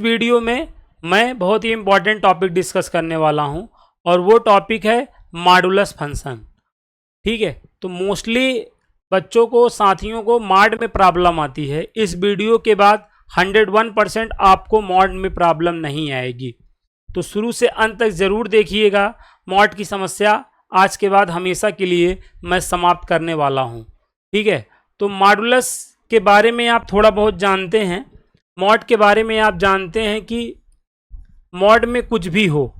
Video में मैं बहुत ही इम्पॉर्टेंट टॉपिक डिस्कस करने वाला हूं और वो टॉपिक है मॉडुलस फंक्शन। ठीक है, तो मोस्टली बच्चों को, साथियों को मॉड में प्रॉब्लम आती है। इस वीडियो के बाद 101% आपको मॉड में प्रॉब्लम नहीं आएगी, तो शुरू से अंत तक ज़रूर देखिएगा। मॉड की समस्या आज के बाद हमेशा के लिए मैं समाप्त करने वाला हूं। ठीक है, तो मॉडुलस के बारे में आप थोड़ा बहुत जानते हैं। मॉड के बारे में आप जानते हैं कि मॉड में कुछ भी हो,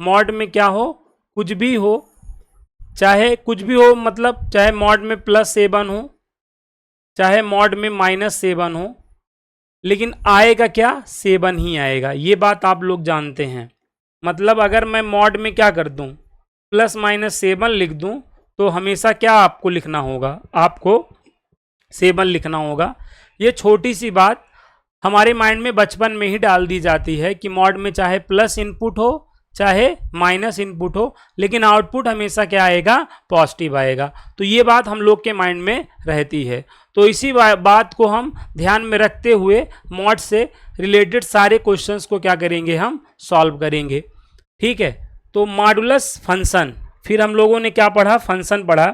मॉड में क्या हो, कुछ भी हो, चाहे कुछ भी हो, मतलब चाहे मॉड में +7 हो, चाहे मॉड में -7 हो, लेकिन आएगा क्या, 7 ही आएगा। ये बात आप लोग जानते हैं। मतलब अगर मैं मॉड में क्या कर दूं, +-7 लिख दूं, तो हमेशा क्या आपको लिखना होगा, आपको 7 लिखना होगा। ये छोटी सी बात हमारे माइंड में बचपन में ही डाल दी जाती है कि मॉड में चाहे प्लस इनपुट हो चाहे माइनस इनपुट हो, लेकिन आउटपुट हमेशा क्या आएगा, पॉजिटिव आएगा। तो ये बात हम लोग के माइंड में रहती है। तो इसी बात को हम ध्यान में रखते हुए मॉड से रिलेटेड सारे क्वेश्चंस को क्या करेंगे, हम सॉल्व करेंगे। ठीक है, तो मॉडुलस फंक्शन, फिर हम लोगों ने क्या पढ़ा, फंक्शन पढ़ा।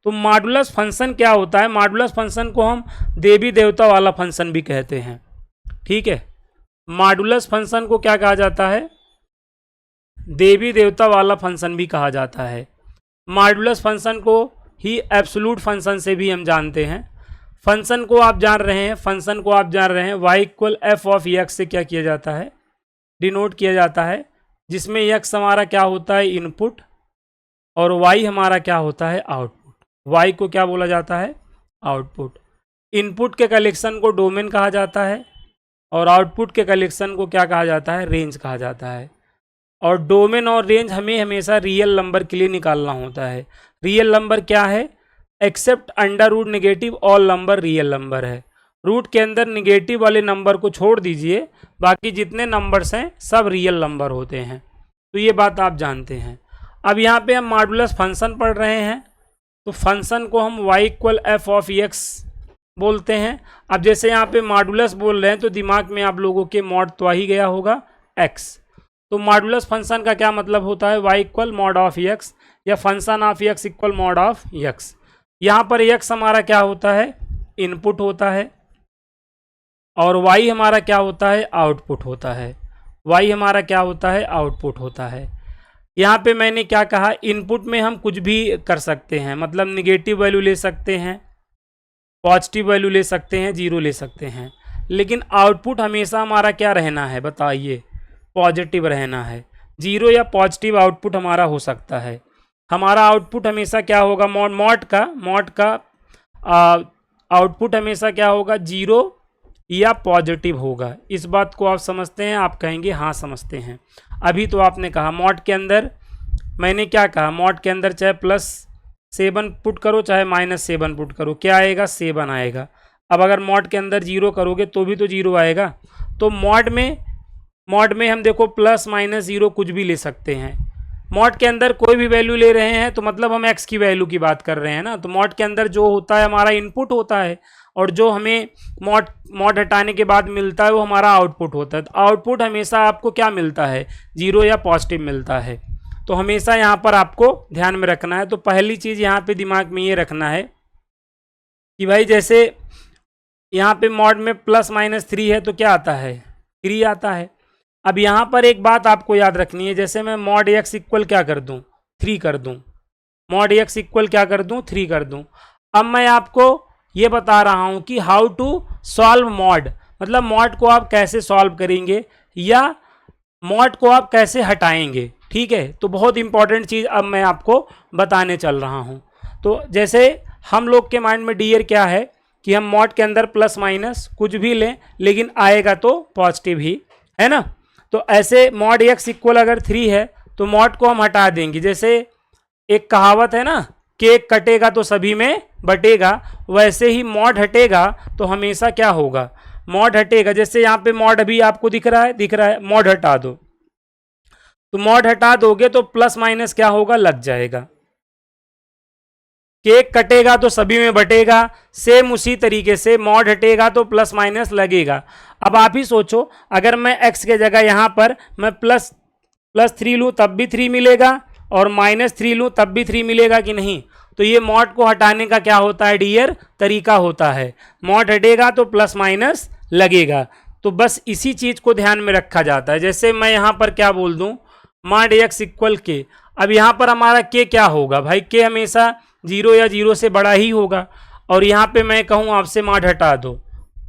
तो मॉडुलस फंक्शन क्या होता है, मॉडुलस फंक्शन को हम देवी देवता वाला फंक्शन भी कहते हैं। ठीक है, मॉडुलस फंक्शन को क्या कहा जाता है, देवी देवता वाला फंक्शन भी कहा जाता है। मॉडुलस फंक्शन को ही एब्सोल्यूट फंक्शन से भी हम जानते हैं। फंक्शन को आप जान रहे हैं, फंक्शन को आप जान रहे हैं, y = f(x) से क्या किया जाता है, डिनोट किया जाता है, जिसमें x हमारा क्या होता है, इनपुट, और y हमारा क्या होता है, आउटपुट। y को क्या बोला जाता है, आउटपुट। इनपुट के कलेक्शन को डोमेन कहा जाता है और आउटपुट के कलेक्शन को क्या कहा जाता है, रेंज कहा जाता है। और डोमेन और रेंज हमें हमेशा रियल नंबर के लिए निकालना होता है। रियल नंबर क्या है, except under root negative all number real number है। रूट के अंदर नेगेटिव वाले नंबर को छोड़ दीजिए, बाकी जितने नंबर्स हैं सब रियल नंबर होते हैं। तो ये बात आप जानते हैं। अब यहाँ पे हम मॉडुलस फंक्शन पढ़ रहे हैं, तो फंक्शन को हम y = f(x) बोलते हैं। अब जैसे यहाँ पे मॉडुलस बोल रहे हैं तो दिमाग में आप लोगों के मॉड तो आ ही गया होगा, x। तो मॉडुलस फंक्शन का क्या मतलब होता है, y = mod of x या function of x = mod of x। यहाँ पर x हमारा क्या होता है, इनपुट होता है, और y हमारा क्या होता है, आउटपुट होता है। y हमारा क्या होता है, आउटपुट होता है। यहाँ पे मैंने क्या कहा, इनपुट में हम कुछ भी कर सकते हैं, मतलब निगेटिव वैल्यू ले सकते हैं, पॉजिटिव वैल्यू ले सकते हैं, 0 ले सकते हैं, लेकिन आउटपुट हमेशा हमारा क्या रहना है, बताइए, पॉजिटिव रहना है। 0 या पॉजिटिव आउटपुट हमारा हो सकता है। हमारा आउटपुट हमेशा क्या होगा, मॉड का आउटपुट हमेशा क्या होगा, 0 या पॉजिटिव होगा। इस बात को आप समझते हैं, आप कहेंगे हाँ समझते हैं। अभी तो आपने कहा मॉड के अंदर, मैंने क्या कहा, मॉड के अंदर चाहे +7 पुट करो चाहे -7 पुट करो, क्या आएगा, 7 आएगा। अब अगर मॉड के अंदर 0 करोगे तो भी तो 0 आएगा। तो मॉड में हम देखो +-0 कुछ भी ले सकते हैं। मॉड के अंदर कोई भी वैल्यू ले रहे हैं तो मतलब हम x की वैल्यू की बात कर रहे हैं ना। तो मॉड के अंदर जो होता है हमारा इनपुट होता है, और जो हमें मॉड हटाने के बाद मिलता है वो हमारा आउटपुट होता है। तो आउटपुट हमेशा आपको क्या मिलता है, 0 या पॉजिटिव मिलता है। तो हमेशा यहाँ पर आपको ध्यान में रखना है। तो पहली चीज़ यहाँ पे दिमाग में ये रखना है कि भाई जैसे यहाँ पे मॉड में +-3 है तो क्या आता है, 3 आता है। अब यहाँ पर एक बात आपको याद रखनी है, जैसे मैं मॉड x = क्या कर दूँ, 3 कर दूँ, मॉड x = क्या कर दूँ, 3 कर दूँ। अब मैं आपको ये बता रहा हूँ कि हाउ टू सॉल्व मॉड, मतलब मॉड को आप कैसे सॉल्व करेंगे या मॉड को आप कैसे हटाएंगे। ठीक है, तो बहुत इंपॉर्टेंट चीज़ अब मैं आपको बताने चल रहा हूँ। तो जैसे हम लोग के माइंड में डियर क्या है कि हम मॉड के अंदर +- कुछ भी लें, लेकिन आएगा तो पॉजिटिव ही, है ना। तो ऐसे मॉड x = अगर 3 है तो मॉड को हम हटा देंगे। जैसे एक कहावत है ना, केक कटेगा तो सभी में बटेगा, वैसे ही मॉड हटेगा तो हमेशा क्या होगा, मॉड हटेगा। जैसे यहाँ पे मॉड अभी आपको दिख रहा है, मॉड हटा दो, तो मॉड हटा दोगे तो +- क्या होगा, लग जाएगा। केक कटेगा तो सभी में बटेगा, सेम उसी तरीके से मॉड हटेगा तो प्लस माइनस लगेगा। अब आप ही सोचो, अगर मैं x के जगह यहाँ पर मैं प्लस 3 लूँ तब भी 3 मिलेगा और -3 लूँ तब भी 3 मिलेगा कि नहीं। तो ये मॉड को हटाने का क्या होता है डियर, तरीका होता है। मॉड हटेगा तो प्लस माइनस लगेगा। तो बस इसी चीज़ को ध्यान में रखा जाता है। जैसे मैं यहाँ पर क्या बोल दूँ, मॉड x इक्वल के, अब यहाँ पर हमारा k क्या होगा भाई, k हमेशा 0 या 0 से बड़ा ही होगा। और यहाँ पे मैं कहूँ आपसे मॉड हटा दो,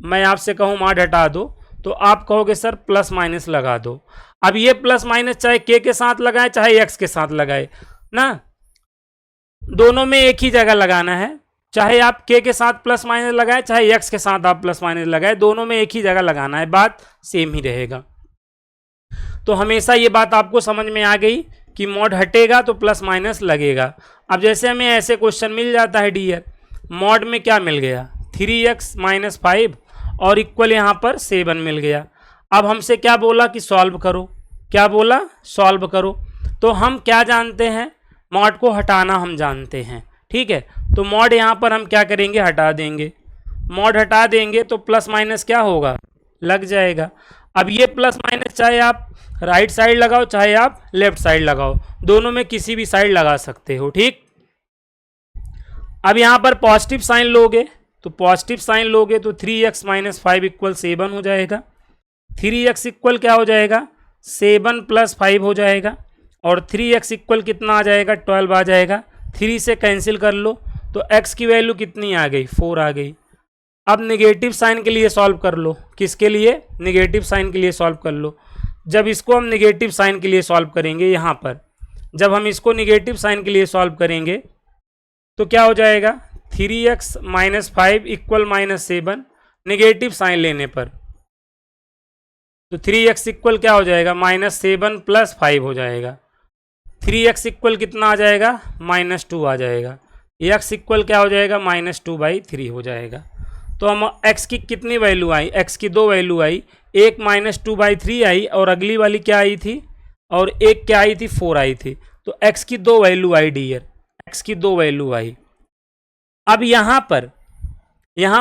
मैं आपसे कहूँ मॉड हटा दो, तो आप कहोगे सर प्लस माइनस लगा दो। अब ये प्लस माइनस चाहे k के साथ लगाए चाहे x के साथ लगाए ना, दोनों में एक ही जगह लगाना है। चाहे आप k के साथ प्लस माइनस लगाए चाहे x के साथ आप प्लस माइनस लगाए, दोनों में एक ही जगह लगाना है, बात सेम ही रहेगा। तो हमेशा ये बात आपको समझ में आ गई कि मॉड हटेगा तो प्लस माइनस लगेगा। अब जैसे हमें ऐसे क्वेश्चन मिल जाता है डियर, मॉड में क्या मिल गया 3x - 5 और इक्वल यहाँ पर 7 मिल गया। अब हमसे क्या बोला कि सॉल्व करो, क्या बोला सॉल्व करो। तो हम क्या जानते हैं, मॉड को हटाना हम जानते हैं, ठीक है। तो मॉड यहाँ पर हम क्या करेंगे, हटा देंगे। मॉड हटा देंगे तो प्लस माइनस क्या होगा, लग जाएगा। अब ये प्लस माइनस चाहे आप राइट साइड लगाओ चाहे आप लेफ्ट साइड लगाओ, दोनों में किसी भी साइड लगा सकते हो, ठीक। अब यहाँ पर पॉजिटिव साइन लोगे तो पॉजिटिव साइन लोगे तो 3x - 5 इक्वल 7 हो जाएगा। 3x इक्वल क्या हो जाएगा, 7 + 5 हो जाएगा। और 3x इक्वल कितना आ जाएगा, 12 आ जाएगा। 3 से कैंसिल कर लो तो x की वैल्यू कितनी आ गई, 4 आ गई। अब नेगेटिव साइन के लिए सॉल्व कर लो, किसके लिए, नेगेटिव साइन के लिए सॉल्व कर लो। जब इसको हम नेगेटिव साइन के लिए सॉल्व करेंगे, यहाँ पर जब हम इसको नेगेटिव साइन के लिए सॉल्व करेंगे तो क्या हो जाएगा, 3x - 5 इक्वल -7 नेगेटिव साइन लेने पर, तो 3x इक्वल क्या हो जाएगा, -7 + 5 हो जाएगा। 3x इक्वल कितना आ जाएगा, -2 आ जाएगा। x इक्वल क्या हो जाएगा, -2/3 हो जाएगा। तो हम x की कितनी वैल्यू आई, x की 2 वैल्यू आई, एक -2/3 आई और अगली वाली क्या आई थी, और एक क्या आई थी, 4 आई थी। तो x की 2 वैल्यू आई डियर, x की 2 वैल्यू आई। अब यहाँ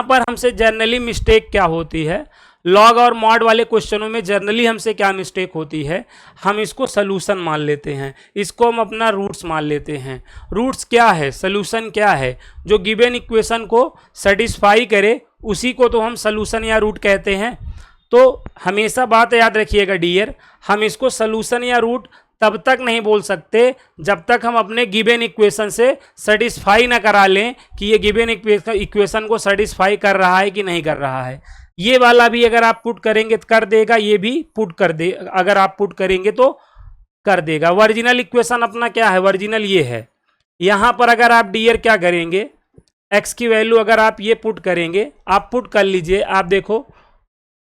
पर हमसे जनरली मिस्टेक क्या होती है, लॉग और मॉड वाले क्वेश्चनों में जनरली हमसे क्या मिस्टेक होती है, हम इसको सलूशन मान लेते हैं, इसको हम अपना रूट्स मान लेते हैं। रूट्स क्या है, सलूशन क्या है, जो गिवन इक्वेशन को सेटिस्फाई करे उसी को तो हम सलूशन या रूट कहते हैं। तो हमेशा बात याद रखिएगा डियर, हम इसको सलूशन या रूट तब तक नहीं बोल सकते जब तक हम अपने गिवन इक्वेशन से सेटिस्फाई ना करा लें कि ये गिवन इक्वेशन को सेटिस्फाई कर रहा है कि नहीं कर रहा है। ये वाला भी अगर आप पुट करेंगे तो कर देगा, ये भी पुट कर दे, अगर आप पुट करेंगे तो कर देगा। ओरिजिनल इक्वेशन अपना क्या है, ओरिजिनल ये है। यहाँ पर अगर आप डियर क्या करेंगे, x की वैल्यू अगर आप ये पुट करेंगे, आप पुट कर लीजिए, आप देखो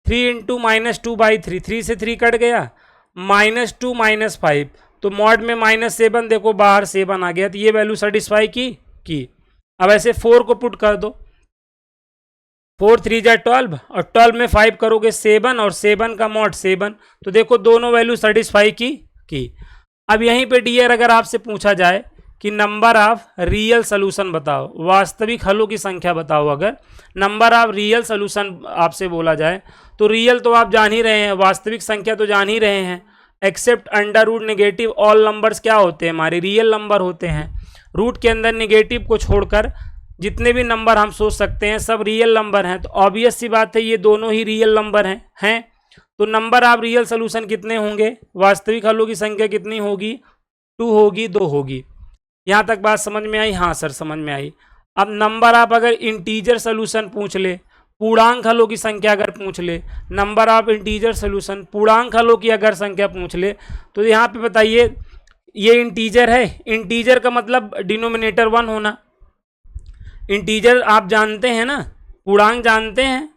3 × -2/3, 3 से 3 कट गया, -2 - 5, तो मॉड में -7 देखो बाहर 7 आ गया, तो ये वैल्यू सेटिस्फाई की। अब ऐसे 4 को पुट कर दो, 4 3 जा 12 और 12 में 5 करोगे 7 और 7 का मॉड 7, तो देखो दोनों वैल्यू सेटिस्फाई की। अब यहीं पे डियर अगर आपसे पूछा जाए कि नंबर ऑफ रियल सोल्यूशन बताओ, वास्तविक हलों की संख्या बताओ, अगर नंबर ऑफ रियल सोल्यूशन आपसे बोला जाए तो रियल तो आप जान ही रहे हैं, वास्तविक संख्या तो जान ही रहे हैं। Except under root negative all numbers क्या होते हैं, हमारे रियल नंबर होते हैं। रूट के अंदर नेगेटिव को छोड़कर जितने भी नंबर हम सोच सकते हैं सब रियल नंबर हैं। तो ऑब्वियस सी बात है ये दोनों ही रियल नंबर हैं। तो नंबर ऑफ रियल सोल्यूशन कितने होंगे, वास्तविक हलों की संख्या कितनी होगी, 2 होगी, 2 होगी। यहाँ तक बात समझ में आई, हाँ सर समझ में आई। अब नंबर ऑफ अगर इंटीजर सोल्यूशन पूछ ले, पूर्णांक हलों की संख्या अगर पूछ ले, नंबर ऑफ इंटीजर सोल्यूशन पूर्णांक हलों की अगर संख्या पूछ ले, तो यहाँ पे बताइए ये इंटीजर है, इंटीजर का मतलब डिनोमिनेटर 1 होना। इंटीजर आप जानते हैं ना, पूर्णांक जानते हैं,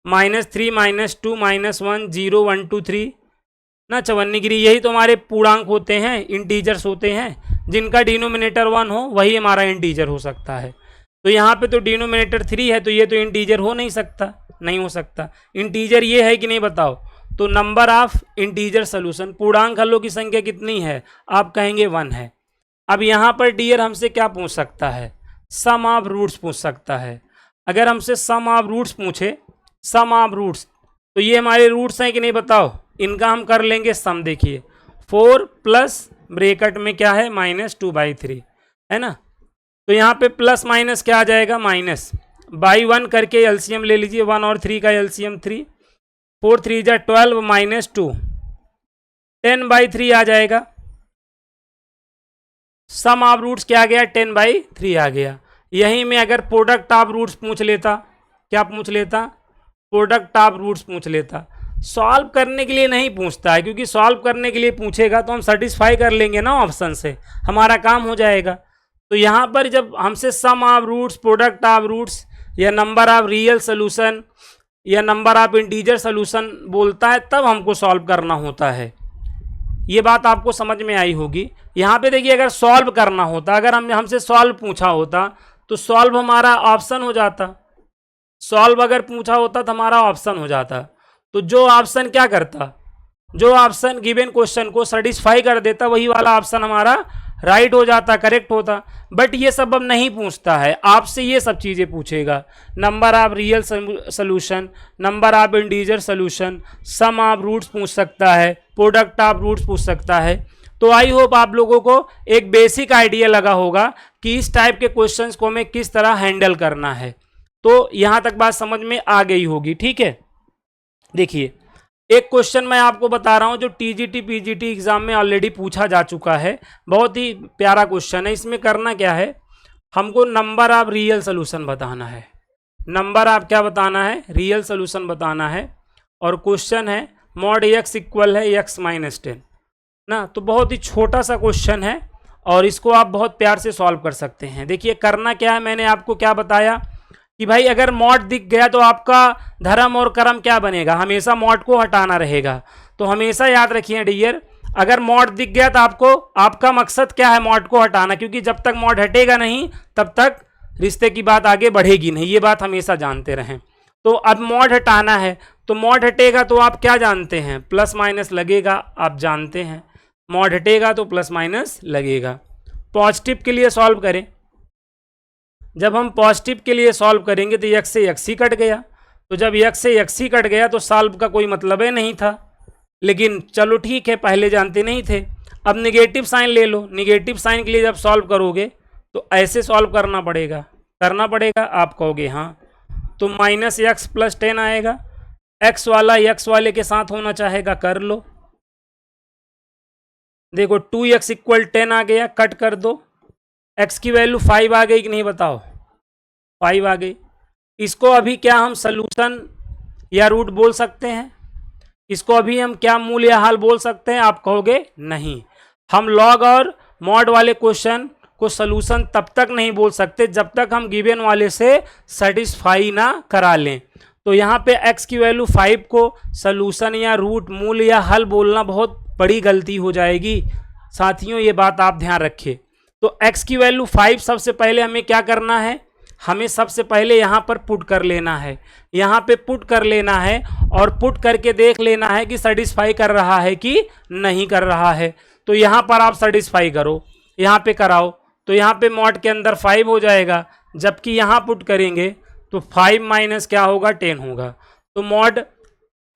-3 -2 -1 0 1 2 3 ना, चवन्नीगिरी, यही तो हमारे पूर्णांक होते हैं, इंटीजर्स होते हैं। जिनका डिनोमिनेटर 1 हो वही हमारा इंटीजर हो सकता है। तो यहाँ पे तो डिनोमिनेटर 3 है, तो ये तो इंटीजर हो नहीं सकता, नहीं हो सकता। इंटीजर ये है कि नहीं बताओ। तो नंबर ऑफ इंटीजर सोल्यूशन, पूर्णांक हलों की संख्या कितनी है, आप कहेंगे 1 है। अब यहाँ पर डियर हमसे क्या पूछ सकता है, सम ऑफ रूट्स पूछ सकता है। अगर हमसे सम ऑफ रूट्स पूछे, सम ऑफ रूट्स, तो ये हमारे रूट्स हैं कि नहीं बताओ, इनका हम कर लेंगे सम। देखिए 4 प्लस ब्रैकेट में क्या है -2/3 है ना, तो यहाँ पे प्लस माइनस क्या आ जाएगा माइनस, बाई 1 करके एलसीएम ले लीजिए, 1 और 3 का एलसीएम 3, 4 3 जा 12 -2, 10/3 आ जाएगा। सम ऑफ रूट्स क्या आ गया 10/3 आ गया। यहीं में अगर प्रोडक्ट ऑफ रूट्स पूछ लेता, क्या पूछ लेता, प्रोडक्ट ऑफ रूट्स पूछ लेता। सॉल्व करने के लिए नहीं पूछता है, क्योंकि सॉल्व करने के लिए पूछेगा तो हम सेटिस्फाई कर लेंगे ना ऑप्शन से, हमारा काम हो जाएगा। तो यहाँ पर जब हमसे sum of roots, product of roots या नंबर ऑफ रियल सोल्यूशन या नंबर ऑफ इंटीजर सोल्यूशन बोलता है, तब हमको सॉल्व करना होता है। ये बात आपको समझ में आई होगी। यहाँ पे देखिए अगर सॉल्व करना होता, अगर हमसे सॉल्व पूछा होता तो सॉल्व हमारा ऑप्शन हो जाता, सॉल्व अगर पूछा होता तो हमारा ऑप्शन हो जाता। तो जो ऑप्शन क्या करता, जो ऑप्शन गिवन क्वेश्चन को सेटिस्फाई कर देता, वही वाला ऑप्शन हमारा राइट हो जाता, करेक्ट होता। बट ये सब अब नहीं पूछता है, आपसे ये सब चीज़ें पूछेगा, number of real solution, number of integer solution, sum of roots पूछ सकता है, प्रोडक्ट ऑफ रूट्स पूछ सकता है। तो आई होप आप लोगों को एक बेसिक आइडिया लगा होगा कि इस टाइप के क्वेश्चंस को हमें किस तरह हैंडल करना है। तो यहाँ तक बात समझ में आ गई होगी, ठीक है। देखिए एक क्वेश्चन मैं आपको बता रहा हूं जो टीजीटी पीजीटी एग्जाम में ऑलरेडी पूछा जा चुका है, बहुत ही प्यारा क्वेश्चन है। इसमें करना क्या है, हमको नंबर ऑफ रियल सोल्यूशन बताना है, नंबर ऑफ क्या बताना है, रियल सोल्यूशन बताना है। और क्वेश्चन है मॉड x इक्वल है x माइनस 10 ना, तो बहुत ही छोटा सा क्वेश्चन है और इसको आप बहुत प्यार से सॉल्व कर सकते हैं। देखिए करना क्या है, मैंने आपको क्या बताया कि भाई अगर मॉड दिख गया तो आपका धर्म और कर्म क्या बनेगा, हमेशा मॉड को हटाना रहेगा। तो हमेशा याद रखिए डियर, अगर मॉड दिख गया तो आपको, आपका मकसद क्या है, मॉड को हटाना, क्योंकि जब तक मॉड हटेगा नहीं तब तक रिश्ते की बात आगे बढ़ेगी नहीं, ये बात हमेशा जानते रहें। तो अब मॉड हटाना है, तो मॉड हटेगा तो आप क्या जानते हैं, प्लस माइनस लगेगा, आप जानते हैं मॉड हटेगा तो प्लस माइनस लगेगा। पॉजिटिव के लिए सॉल्व करें, जब हम पॉजिटिव के लिए सॉल्व करेंगे तो x से x ही कट गया, तो जब x से x ही कट गया तो सॉल्व का कोई मतलब ही नहीं था। लेकिन चलो ठीक है, पहले जानते नहीं थे। अब नेगेटिव साइन ले लो, नेगेटिव साइन के लिए जब सॉल्व करोगे तो ऐसे सॉल्व करना पड़ेगा, आप कहोगे हाँ, तो -x + 10 आएगा, x वाला x वाले के साथ होना चाहेगा, कर लो। देखो 2x = 10 आ गया, कट कर दो, x की वैल्यू 5 आ गई कि नहीं बताओ, 5 आ गई। इसको अभी क्या हम सलूशन या रूट बोल सकते हैं, इसको अभी हम क्या मूल या हल बोल सकते हैं, आप कहोगे नहीं। हम लॉग और मॉड वाले क्वेश्चन को सलूशन तब तक नहीं बोल सकते जब तक हम गिवन वाले से सेटिस्फाई ना करा लें। तो यहाँ पे x की वैल्यू 5 को सलूशन या रूट, मूल या हल बोलना बहुत बड़ी गलती हो जाएगी साथियों, ये बात आप ध्यान रखिए। तो x की वैल्यू 5, सबसे पहले हमें क्या करना है, हमें सबसे पहले यहाँ पर पुट कर लेना है, यहाँ पे पुट कर लेना है और पुट करके देख लेना है कि सेटिस्फाई कर रहा है कि नहीं कर रहा है। तो यहाँ पर आप सेटिस्फाई करो, यहाँ पे कराओ, तो यहाँ पे मॉड के अंदर 5 हो जाएगा, जबकि यहाँ पुट करेंगे तो 5 माइनस क्या होगा 10 होगा। तो मॉड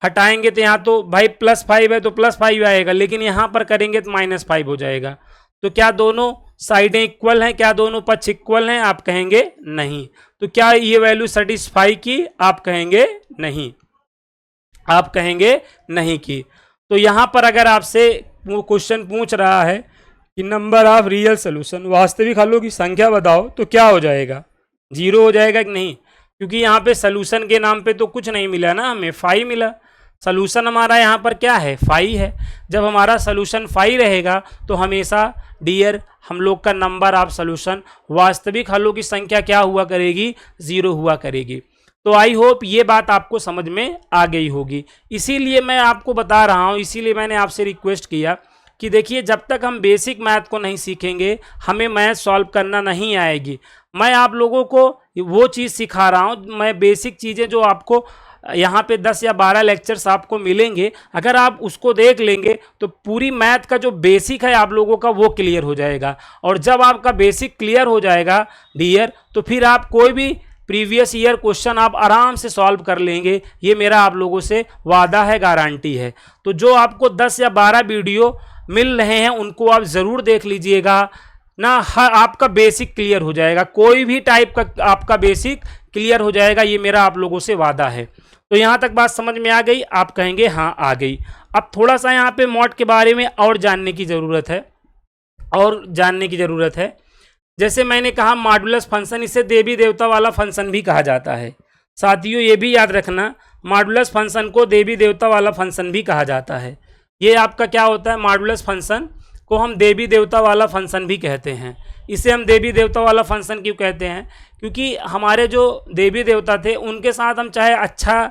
हटाएंगे तो यहाँ तो भाई +5 है तो +5 आएगा, लेकिन यहाँ पर करेंगे तो -5 हो जाएगा। तो क्या दोनों साइडें इक्वल हैं, क्या दोनों पक्ष इक्वल हैं, आप कहेंगे नहीं। तो क्या ये वैल्यू सेटिस्फाई की, आप कहेंगे नहीं, आप कहेंगे नहीं की। तो यहाँ पर अगर आपसे वो क्वेश्चन पूछ रहा है कि नंबर ऑफ रियल सोल्यूशन, वास्तविक हलों की संख्या बताओ, तो क्या हो जाएगा, 0 हो जाएगा कि नहीं, क्योंकि यहाँ पे सोल्यूशन के नाम पे तो कुछ नहीं मिला ना, हमें 5 मिला। सोल्यूशन हमारा यहाँ पर क्या है, 5 है। जब हमारा सोल्यूशन 5 रहेगा तो हमेशा डियर हम लोग का नंबर ऑफ सोल्यूशन, वास्तविक हलों की संख्या क्या हुआ करेगी, 0 हुआ करेगी। तो आई होप ये बात आपको समझ में आ गई होगी। इसीलिए मैं आपको बता रहा हूँ, इसीलिए मैंने आपसे रिक्वेस्ट किया कि देखिए जब तक हम बेसिक मैथ को नहीं सीखेंगे हमें मैथ सॉल्व करना नहीं आएगी। मैं आप लोगों को वो चीज़ सिखा रहा हूँ, मैं बेसिक चीज़ें जो आपको यहाँ पे 10 या 12 लेक्चर्स आपको मिलेंगे, अगर आप उसको देख लेंगे तो पूरी मैथ का जो बेसिक है आप लोगों का वो क्लियर हो जाएगा। और जब आपका बेसिक क्लियर हो जाएगा डियर, तो फिर आप कोई भी प्रीवियस ईयर क्वेश्चन आप आराम से सॉल्व कर लेंगे, ये मेरा आप लोगों से वादा है, गारंटी है। तो जो आपको 10 या 12 वीडियो मिल रहे हैं उनको आप ज़रूर देख लीजिएगा ना, हर आपका बेसिक क्लियर हो जाएगा, कोई भी टाइप का आपका बेसिक क्लियर हो जाएगा, ये मेरा आप लोगों से वादा है। तो यहाँ तक बात समझ में आ गई? आप कहेंगे हाँ आ गई। अब थोड़ा सा यहाँ पे मॉड के बारे में और जानने की ज़रूरत है, जैसे मैंने कहा मॉडुलस फंक्शन, इसे देवी देवता वाला फंक्शन भी कहा जाता है। साथियों ये भी याद रखना, मॉडुलस फंक्शन को देवी देवता वाला फंक्शन भी कहा जाता है। ये आपका क्या होता है, मॉडुलस फंक्शन को हम देवी देवता वाला फंक्शन भी कहते हैं। इसे हम देवी देवता वाला फंक्शन क्यों कहते हैं? क्योंकि हमारे जो देवी देवता थे उनके साथ हम चाहे अच्छा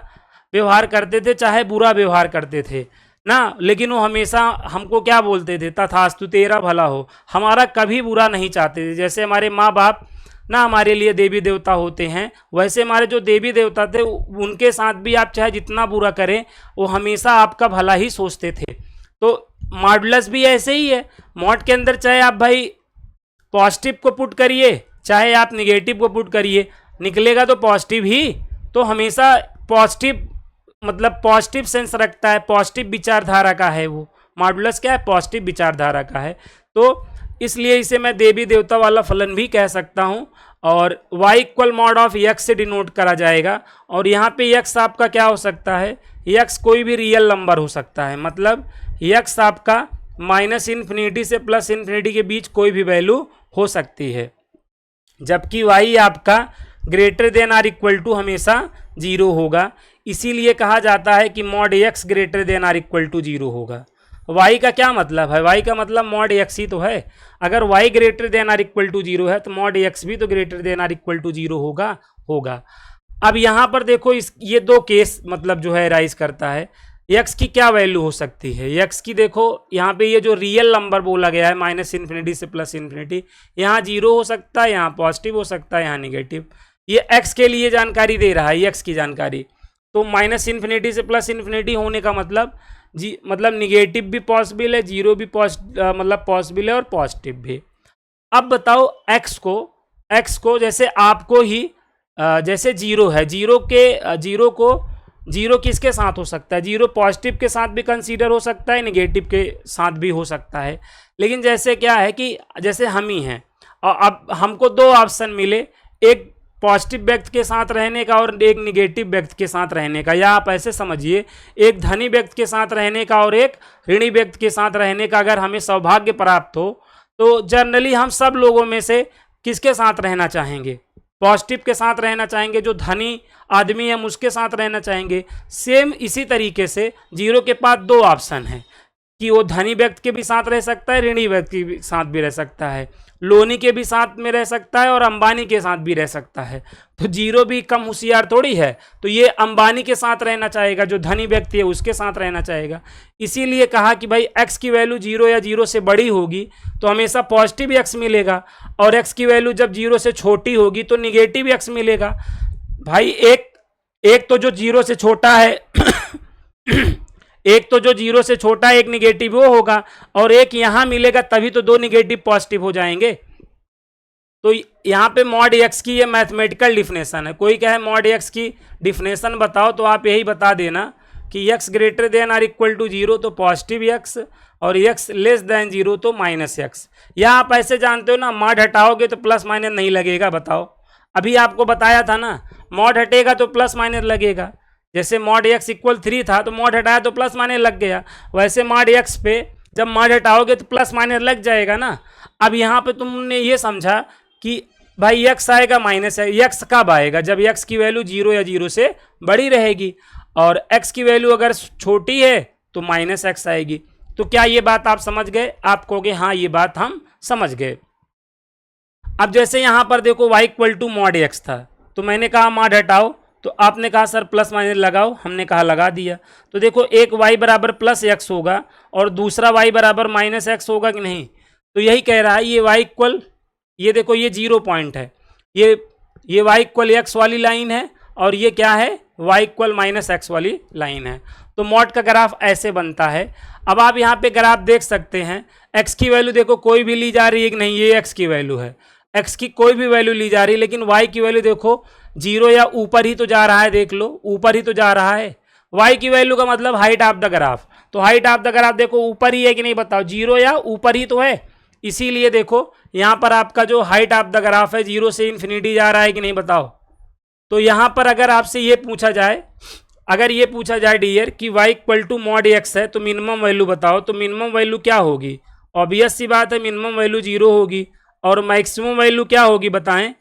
व्यवहार करते थे चाहे बुरा व्यवहार करते थे ना, लेकिन वो हमेशा हमको क्या बोलते थे, तथास्तु तेरा भला हो, हमारा कभी बुरा नहीं चाहते थे। जैसे हमारे माँ बाप ना हमारे लिए देवी देवता होते हैं, वैसे हमारे जो देवी देवता थे उनके साथ भी आप चाहे जितना बुरा करें वो हमेशा आपका भला ही सोचते थे। तो मॉडुलस भी ऐसे ही है, मॉड के अंदर चाहे आप भाई पॉजिटिव को पुट करिए चाहे आप निगेटिव को पुट करिए, निकलेगा तो पॉजिटिव ही। तो हमेशा पॉजिटिव मतलब पॉजिटिव सेंस रखता है, पॉजिटिव विचारधारा का है वो मॉडुलस, क्या है, पॉजिटिव विचारधारा का है। तो इसलिए इसे मैं देवी देवता वाला फलन भी कह सकता हूँ। और y equal mod of x से डिनोट करा जाएगा। और यहाँ पे x आपका क्या हो सकता है, x कोई भी रियल नंबर हो सकता है, मतलब x आपका -∞ से +∞ के बीच कोई भी वैल्यू हो सकती है, जबकि y आपका greater than or equal to हमेशा 0 होगा। इसीलिए कहा जाता है कि mod x greater than or equal to 0 होगा। y का क्या मतलब है, y का मतलब मॉड x ही तो है। अगर y greater than or equal to 0 है तो मॉड x भी तो greater than or equal to 0 होगा। अब यहाँ पर देखो ये दो केस मतलब जो है राइज करता है, x की क्या वैल्यू हो सकती है। x की देखो यहाँ पे ये जो रियल नंबर बोला गया है -∞ से +∞, यहाँ 0 हो सकता है, यहाँ पॉजिटिव हो सकता है, यहाँ निगेटिव। ये x के लिए जानकारी दे रहा है, x की जानकारी। तो -∞ से +∞ होने का मतलब निगेटिव भी पॉसिबल है, 0 भी मतलब पॉसिबल है और पॉजिटिव भी। अब बताओ x को जैसे आपको ही जैसे 0 है, 0 किसके साथ हो सकता है, 0 पॉजिटिव के साथ भी कंसीडर हो सकता है, निगेटिव के साथ भी हो सकता है। लेकिन जैसे क्या है कि जैसे हम ही हैं और अब हमको दो ऑप्शन मिले, एक पॉजिटिव व्यक्ति के साथ रहने का और एक निगेटिव व्यक्ति के साथ रहने का, या आप ऐसे समझिए एक धनी व्यक्ति के साथ रहने का और एक ऋणी व्यक्ति के साथ रहने का अगर हमें सौभाग्य प्राप्त हो तो जनरली हम सब लोगों में से किसके साथ रहना चाहेंगे, पॉजिटिव के साथ रहना चाहेंगे। जो धनी आदमी है उसके साथ रहना चाहेंगे। सेम इसी तरीके से 0 के पास दो ऑप्शन है कि वो धनी व्यक्ति के भी साथ रह सकता है, ऋणी व्यक्ति के साथ भी रह सकता है, लोनी के भी साथ में रह सकता है और अंबानी के साथ भी रह सकता है। तो 0 भी कम होशियार थोड़ी है, तो ये अंबानी के साथ रहना चाहेगा, जो धनी व्यक्ति है उसके साथ रहना चाहेगा। इसीलिए कहा कि भाई x की वैल्यू 0 या 0 से बड़ी होगी तो हमेशा पॉजिटिव x मिलेगा, और x की वैल्यू जब 0 से छोटी होगी तो निगेटिव x मिलेगा। भाई एक तो जो 0 से छोटा है एक तो जो 0 से छोटा है एक निगेटिव वो होगा, और एक यहां मिलेगा, तभी तो दो निगेटिव पॉजिटिव हो जाएंगे। तो यहाँ पे मॉड x की ये मैथमेटिकल डिफिनेशन है। कोई कहे मॉड x की डिफिनेशन बताओ तो आप यही बता देना कि x greater than or equal to 0 तो पॉजिटिव x और x लेस देन 0 तो -x। या आप ऐसे जानते हो ना, मॉड हटाओगे तो प्लस माइनस नहीं लगेगा। बताओ, अभी आपको बताया था ना, मॉड हटेगा तो प्लस माइनस लगेगा। जैसे मॉड x इक्वल 3 था तो मॉड हटाया तो प्लस माइनस लग गया, वैसे मॉड x पे जब मॉड हटाओगे तो प्लस माइनस लग जाएगा ना। अब यहाँ पे तुमने ये समझा कि भाई x आएगा माइनस है, x कब आएगा, जब x की वैल्यू 0 या 0 से बड़ी रहेगी, और x की वैल्यू अगर छोटी है तो -x आएगी। तो क्या ये बात आप समझ गए? आप कहोगे हाँ ये बात हम समझ गए। अब जैसे यहाँ पर देखो y equal to mod x था, तो मैंने कहा मॉड हटाओ, तो आपने कहा सर प्लस माइनस लगाओ, हमने कहा लगा दिया। तो देखो एक y बराबर +x होगा और दूसरा y बराबर -x होगा कि नहीं। तो यही कह रहा है ये y इक्वल, ये देखो ये 0 पॉइंट है, ये y इक्वल x वाली लाइन है और ये क्या है, y इक्वल माइनस एक्स वाली लाइन है। तो मॉड का ग्राफ ऐसे बनता है। अब आप यहाँ पे ग्राफ देख सकते हैं, x की वैल्यू देखो कोई भी ली जा रही है कि नहीं, ये x की वैल्यू है, x की कोई भी वैल्यू ली जा रही है, लेकिन y की वैल्यू देखो जीरो या ऊपर ही तो जा रहा है, देख लो ऊपर ही तो जा रहा है। y की वैल्यू का मतलब हाइट ऑफ द ग्राफ, तो हाइट ऑफ द ग्राफ देखो ऊपर ही है कि नहीं बताओ, जीरो या ऊपर ही तो है। इसीलिए देखो यहाँ पर आपका जो हाइट ऑफ द ग्राफ है जीरो से इन्फिनिटी जा रहा है कि नहीं बताओ। तो यहाँ पर अगर आपसे ये पूछा जाए, अगर ये पूछा जाए डियर कि y equal to mod x है तो मिनिमम वैल्यू बताओ, तो मिनिमम वैल्यू क्या होगी? ऑब्वियस सी बात है मिनिमम वैल्यू जीरो होगी, और मैक्सिमम वैल्यू क्या होगी बताएं?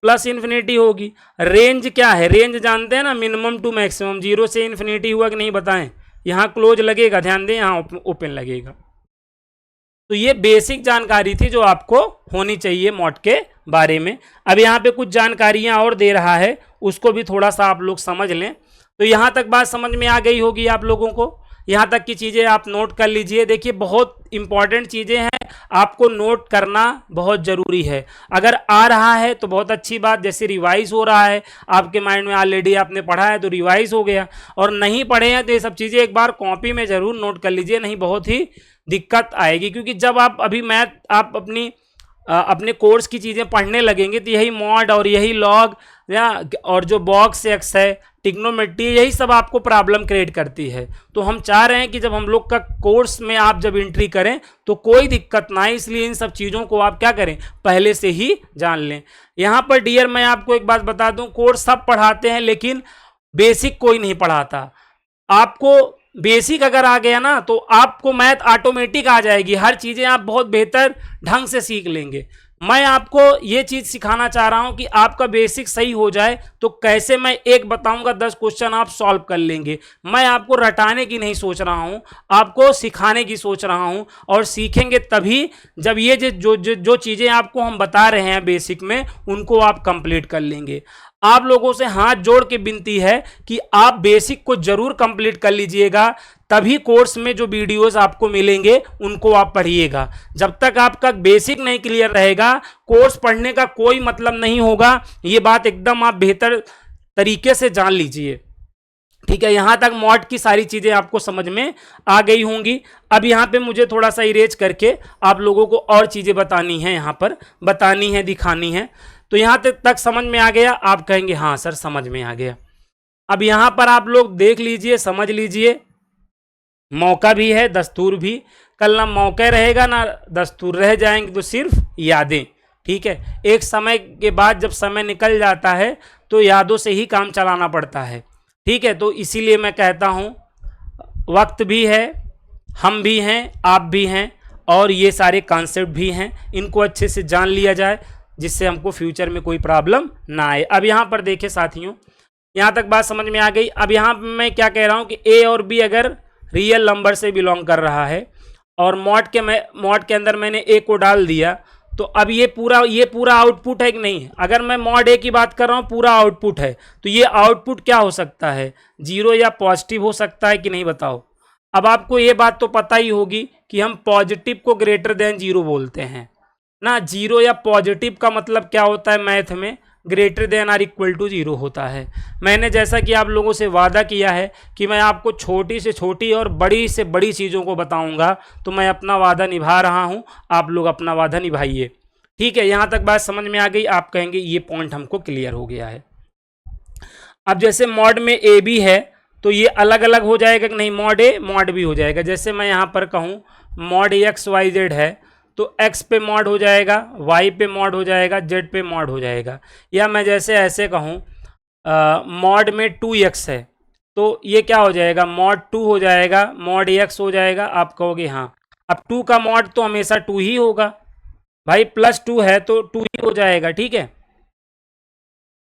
प्लस इन्फिनिटी होगी। रेंज क्या है? रेंज जानते हैं ना, मिनिमम टू मैक्सिमम, जीरो से इन्फिनिटी हुआ कि नहीं बताएं? यहाँ क्लोज लगेगा, ध्यान दें, यहाँ ओपन लगेगा। तो ये बेसिक जानकारी थी जो आपको होनी चाहिए मॉड के बारे में। अब यहाँ पे कुछ जानकारियाँ और दे रहा है, उसको भी थोड़ा सा आप लोग समझ लें। तो यहाँ तक बात समझ में आ गई होगी आप लोगों को, यहाँ तक की चीज़ें आप नोट कर लीजिए। देखिए बहुत इंपॉर्टेंट चीज़ें हैं, आपको नोट करना बहुत ज़रूरी है। अगर आ रहा है तो बहुत अच्छी बात, जैसे रिवाइज हो रहा है आपके माइंड में, ऑलरेडी आपने पढ़ा है तो रिवाइज हो गया, और नहीं पढ़े हैं तो ये सब चीज़ें एक बार कॉपी में ज़रूर नोट कर लीजिए, नहीं बहुत ही दिक्कत आएगी। क्योंकि जब आप अभी मैथ आप अपने कोर्स की चीज़ें पढ़ने लगेंगे तो यही मॉड और यही लॉग या और जो बॉक्स एक्स है, ट्रिग्नोमेट्री, यही सब आपको प्रॉब्लम क्रिएट करती है। तो हम चाह रहे हैं कि जब हम लोग का कोर्स में आप जब एंट्री करें तो कोई दिक्कत ना आए, इसलिए इन सब चीज़ों को आप क्या करें, पहले से ही जान लें। यहाँ पर डियर मैं आपको एक बात बता दूं, कोर्स सब पढ़ाते हैं लेकिन बेसिक कोई नहीं पढ़ाता। आपको बेसिक अगर आ गया ना तो आपको मैथ ऑटोमेटिक आ जाएगी, हर चीज़ें आप बहुत बेहतर ढंग से सीख लेंगे। मैं आपको ये चीज़ सिखाना चाह रहा हूं कि आपका बेसिक सही हो जाए तो कैसे, मैं एक बताऊंगा 10 क्वेश्चन आप सॉल्व कर लेंगे। मैं आपको रटाने की नहीं सोच रहा हूं, आपको सिखाने की सोच रहा हूं, और सीखेंगे तभी जब ये जो चीज़ें आपको हम बता रहे हैं बेसिक में उनको आप कंप्लीट कर लेंगे। आप लोगों से हाथ जोड़ के विनती है कि आप बेसिक को जरूर कंप्लीट कर लीजिएगा, तभी कोर्स में जो वीडियोस आपको मिलेंगे उनको आप पढ़िएगा। जब तक आपका बेसिक नहीं क्लियर रहेगा कोर्स पढ़ने का कोई मतलब नहीं होगा, ये बात एकदम आप बेहतर तरीके से जान लीजिए। ठीक है, यहां तक मॉड की सारी चीजें आपको समझ में आ गई होंगी। अब यहाँ पे मुझे थोड़ा सा इरेज करके आप लोगों को और चीजें बतानी है, यहाँ पर बतानी है, दिखानी है। तो यहाँ तक समझ में आ गया? आप कहेंगे हाँ सर समझ में आ गया। अब यहाँ पर आप लोग देख लीजिए, समझ लीजिए, मौका भी है दस्तूर भी। कल ना मौका रहेगा ना दस्तूर, रह जाएंगे तो सिर्फ यादें। ठीक है, एक समय के बाद जब समय निकल जाता है तो यादों से ही काम चलाना पड़ता है। ठीक है, तो इसीलिए मैं कहता हूँ वक्त भी है, हम भी हैं, आप भी हैं, और ये सारे कॉन्सेप्ट भी हैं, इनको अच्छे से जान लिया जाए जिससे हमको फ्यूचर में कोई प्रॉब्लम ना आए। अब यहाँ पर देखें साथियों, यहाँ तक बात समझ में आ गई। अब यहाँ पर मैं क्या कह रहा हूँ कि ए और बी अगर रियल नंबर से बिलोंग कर रहा है और मॉड के अंदर मैंने ए को डाल दिया, तो अब ये पूरा आउटपुट है कि नहीं? अगर मैं मॉड ए की बात कर रहा हूँ पूरा आउटपुट है, तो ये आउटपुट क्या हो सकता है? जीरो या पॉजिटिव हो सकता है कि नहीं बताओ। अब आपको ये बात तो पता ही होगी कि हम पॉजिटिव को ग्रेटर देन जीरो बोलते हैं ना। जीरो या पॉजिटिव का मतलब क्या होता है मैथ में? Greater than or equal to zero होता है। मैंने जैसा कि आप लोगों से वादा किया है कि मैं आपको छोटी से छोटी और बड़ी से बड़ी चीज़ों को बताऊंगा, तो मैं अपना वादा निभा रहा हूं, आप लोग अपना वादा निभाइए। ठीक है, यहाँ तक बात समझ में आ गई? आप कहेंगे ये पॉइंट हमको क्लियर हो गया है। अब जैसे मॉड में ए बी है तो ये अलग अलग हो जाएगा कि नहीं? मॉड ए मॉड बी हो जाएगा। जैसे मैं यहाँ पर कहूँ मॉड एक्स वाई जेड है तो x पे मॉड हो जाएगा, y पे मॉड हो जाएगा, z पे मॉड हो जाएगा। या मैं जैसे ऐसे कहूँ मॉड में 2x है तो ये क्या हो जाएगा? मॉड 2 हो जाएगा, मॉड x हो जाएगा। आप कहोगे हाँ, अब 2 का मॉड तो हमेशा 2 ही होगा भाई, +2 है तो 2 ही हो जाएगा। ठीक है,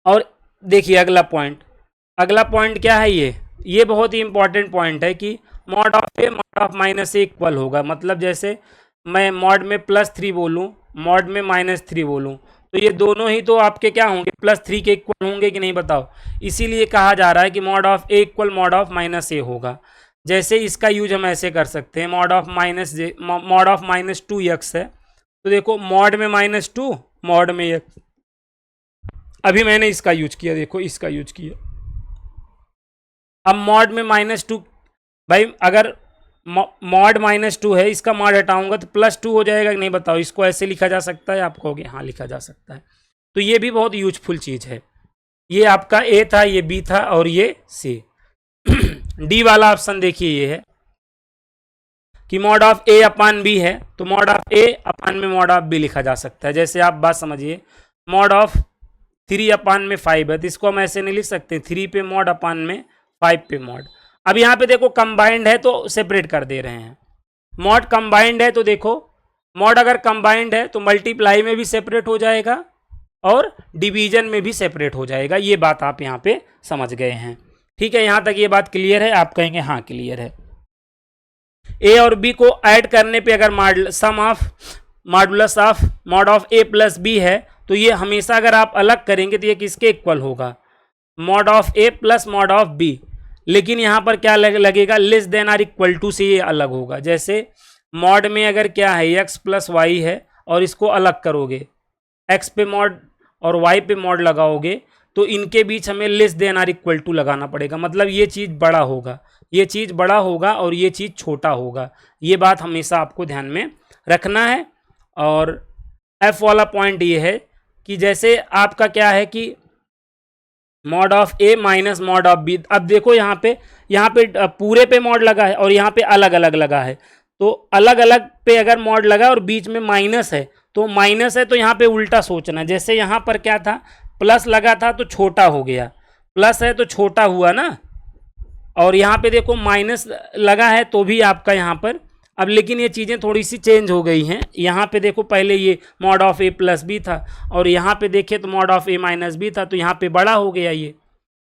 और देखिए अगला पॉइंट क्या है? ये बहुत ही इंपॉर्टेंट पॉइंट है कि mod of A mod of minus A equal होगा। मतलब जैसे मैं मॉड में +3 बोलूँ, मॉड में -3 बोलूँ, तो ये दोनों ही तो आपके क्या होंगे? +3 के इक्वल होंगे कि नहीं बताओ। इसीलिए कहा जा रहा है कि mod of A equal mod of -a होगा। जैसे इसका यूज हम ऐसे कर सकते हैं, मॉड ऑफ -2x है तो देखो मॉड में -2, मॉड में x। अभी मैंने इसका यूज किया, देखो इसका यूज किया, अब मॉड में -2, भाई अगर मॉड -2 है, इसका मॉड हटाऊंगा तो +2 हो जाएगा कि नहीं बताओ। इसको ऐसे लिखा जा सकता है, आप कहोगे हाँ लिखा जा सकता है। तो ये भी बहुत यूजफुल चीज़ है। ये आपका ए था, ये बी था और ये सी। डी वाला ऑप्शन देखिए, ये है कि mod of a upon b है, तो मॉड ऑफ ए अपान में मॉड ऑफ बी लिखा जा सकता है। जैसे आप बात समझिए, मॉड ऑफ 3 अपान में 5 है, तो इसको हम ऐसे नहीं लिख सकते 3 पे मॉड अपान में 5 पे मॉड। अब यहाँ पे देखो कंबाइंड है तो सेपरेट कर दे रहे हैं। मॉड कंबाइंड है तो देखो, मॉड अगर कंबाइंड है तो मल्टीप्लाई में भी सेपरेट हो जाएगा और डिवीजन में भी सेपरेट हो जाएगा। ये बात आप यहाँ पे समझ गए हैं। ठीक है, यहाँ तक ये बात क्लियर है? आप कहेंगे हाँ क्लियर है। ए और बी को ऐड करने पे अगर sum of modulus of mod of a plus b है, तो ये हमेशा अगर आप अलग करेंगे तो ये किसके इक्वल होगा? Mod of a plus mod of b. लेकिन यहाँ पर क्या लगेगा? Less than or equal to से ये अलग होगा। जैसे मॉड में अगर क्या है, एक्स प्लस वाई है और इसको अलग करोगे, एक्स पे मॉड और वाई पे मॉड लगाओगे, तो इनके बीच हमें less than or equal to लगाना पड़ेगा। मतलब ये चीज़ बड़ा होगा, ये चीज़ बड़ा होगा और ये चीज़ छोटा होगा। ये बात हमेशा आपको ध्यान में रखना है। और एफ वाला पॉइंट ये है कि जैसे आपका क्या है कि mod of a minus mod of b. अब देखो यहाँ पे पूरे पे मॉड लगा है और यहाँ पे अलग अलग लगा है। तो अलग अलग पे अगर मॉड लगा और बीच में माइनस है, तो माइनस है तो यहाँ पे उल्टा सोचना। जैसे यहाँ पर क्या था, प्लस लगा था तो छोटा हो गया, प्लस है तो छोटा हुआ ना। और यहाँ पे देखो माइनस लगा है तो भी आपका यहाँ पर, अब लेकिन ये चीज़ें थोड़ी सी चेंज हो गई हैं। यहाँ पे देखो पहले ये mod of a plus b था और यहाँ पे देखें तो mod of a minus b था, तो यहाँ पे बड़ा हो गया ये।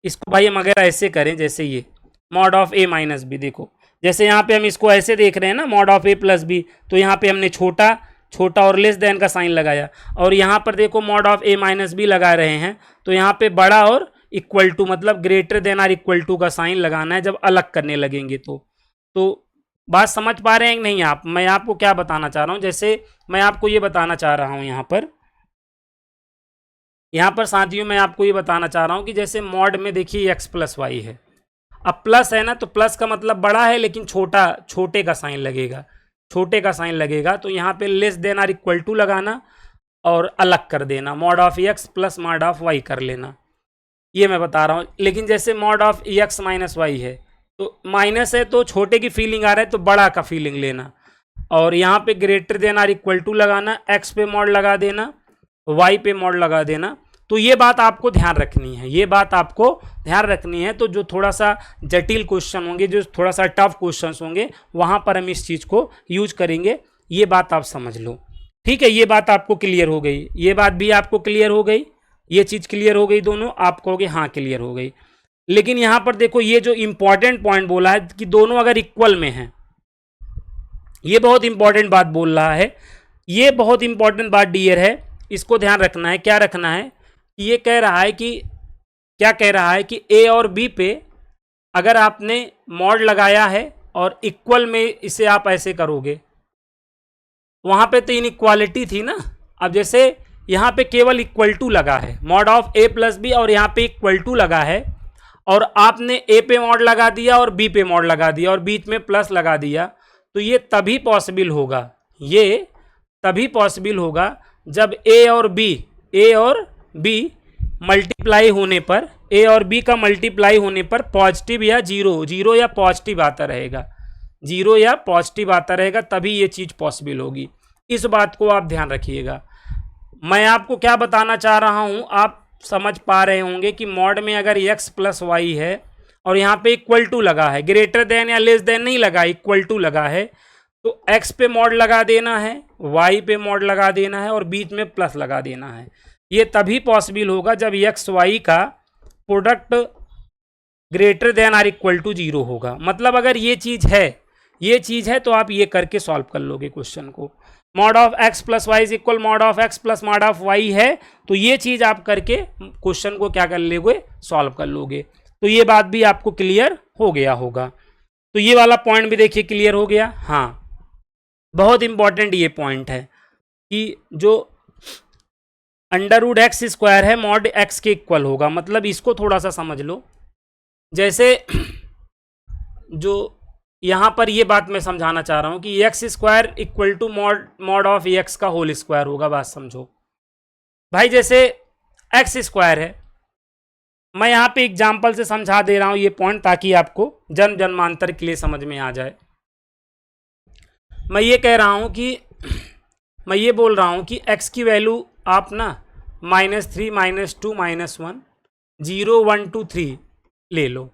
इसको भाई हम अगर ऐसे करें, जैसे ये mod of a minus b, देखो जैसे यहाँ पे हम इसको ऐसे देख रहे हैं ना, mod of a plus b, तो यहाँ पे हमने छोटा छोटा और लेस देन का साइन लगाया। और यहाँ पर देखो mod of a minus b लगा रहे हैं, तो यहाँ पे बड़ा और इक्वल टू, मतलब greater than or equal to का साइन लगाना है जब अलग करने लगेंगे। तो बात समझ पा रहे हैं कि नहीं आप? मैं आपको क्या बताना चाह रहा हूँ, जैसे मैं आपको ये बताना चाह रहा हूँ यहाँ पर साथियों, मैं आपको ये बताना चाह रहा हूँ कि जैसे मॉड में देखिए एक्स प्लस वाई है। अब प्लस है ना, तो प्लस का मतलब बड़ा है लेकिन छोटे का साइन लगेगा, छोटे का साइन लगेगा। तो यहाँ पे less than or equal to लगाना और अलग कर देना, mod of x plus mod of y कर लेना। ये मैं बता रहा हूँ। लेकिन जैसे mod of x minus y है, तो माइनस है तो छोटे की फीलिंग आ रहा है तो बड़ा का फीलिंग लेना। और यहाँ पे greater than or equal to लगाना, एक्स पे मॉड लगा देना, वाई पे मॉड लगा देना। तो ये बात आपको ध्यान रखनी है, ये बात आपको ध्यान रखनी है। तो जो थोड़ा सा जटिल क्वेश्चन होंगे, जो थोड़ा सा टफ क्वेश्चन होंगे, वहाँ पर हम इस चीज़ को यूज करेंगे। ये बात आप समझ लो, ठीक है? ये बात आपको क्लियर हो गई, ये बात भी आपको क्लियर हो गई, ये चीज़ क्लियर हो गई दोनों? आप कहोगे हाँ क्लियर हो गई। लेकिन यहाँ पर देखो, ये जो इंपॉर्टेंट पॉइंट बोला है कि दोनों अगर इक्वल में हैं, ये बहुत इंपॉर्टेंट बात बोल रहा है, ये बहुत इंपॉर्टेंट बात डियर है, इसको ध्यान रखना है। क्या रखना है? ये कह रहा है कि, क्या कह रहा है कि ए और बी पे अगर आपने मॉड लगाया है और इक्वल में इसे आप ऐसे करोगे, वहाँ पे तो इनइक्वालिटी थी ना। अब जैसे यहाँ पे केवल इक्वल टू लगा है, mod of a plus b, और यहाँ पे इक्वल टू लगा है, और आपने ए पे मॉड लगा दिया और बी पे मॉड लगा दिया और बीच में प्लस लगा दिया। तो ये तभी पॉसिबल होगा, ये तभी पॉसिबल होगा जब ए और बी मल्टीप्लाई होने पर, ए और बी का मल्टीप्लाई होने पर पॉजिटिव या जीरो या पॉजिटिव आता रहेगा, जीरो या पॉजिटिव आता रहेगा, तभी ये चीज़ पॉसिबल होगी। इस बात को आप ध्यान रखिएगा। मैं आपको क्या बताना चाह रहा हूँ, आप समझ पा रहे होंगे कि मॉड में अगर x प्लस वाई है और यहाँ पे इक्वल टू लगा है, ग्रेटर देन या लेस देन नहीं लगा, इक्वल टू लगा है, तो x पे मॉड लगा देना है, y पे मॉड लगा देना है और बीच में प्लस लगा देना है। ये तभी पॉसिबल होगा जब x y का product greater than or equal to zero होगा। मतलब अगर ये चीज़ है तो आप ये करके सॉल्व कर लोगे क्वेश्चन को। Mod of x plus y is equal mod of x plus mod of y है, तो ये चीज़ आप करके क्वेश्चन को क्या कर लोगे, सॉल्व कर लोगे। तो ये बात भी आपको क्लियर हो गया होगा। तो ये वाला पॉइंट भी देखिए क्लियर हो गया। हाँ, बहुत इंपॉर्टेंट ये पॉइंट है कि जो अंडर रूट एक्स स्क्वायर है मॉड एक्स के इक्वल होगा। मतलब इसको थोड़ा सा समझ लो। जैसे जो यहाँ पर ये बात मैं समझाना चाह रहा हूँ कि x square equal to mod of x का होल स्क्वायर होगा। बात समझो भाई, जैसे एक्स स्क्वायर है, मैं यहाँ पे एग्जाम्पल से समझा दे रहा हूँ ये पॉइंट, ताकि आपको जन्म जन्मांतर के लिए समझ में आ जाए। मैं ये कह रहा हूँ कि मैं ये बोल रहा हूँ कि x की वैल्यू आप ना -3 -2 -1 0 1 2 3 ले लो,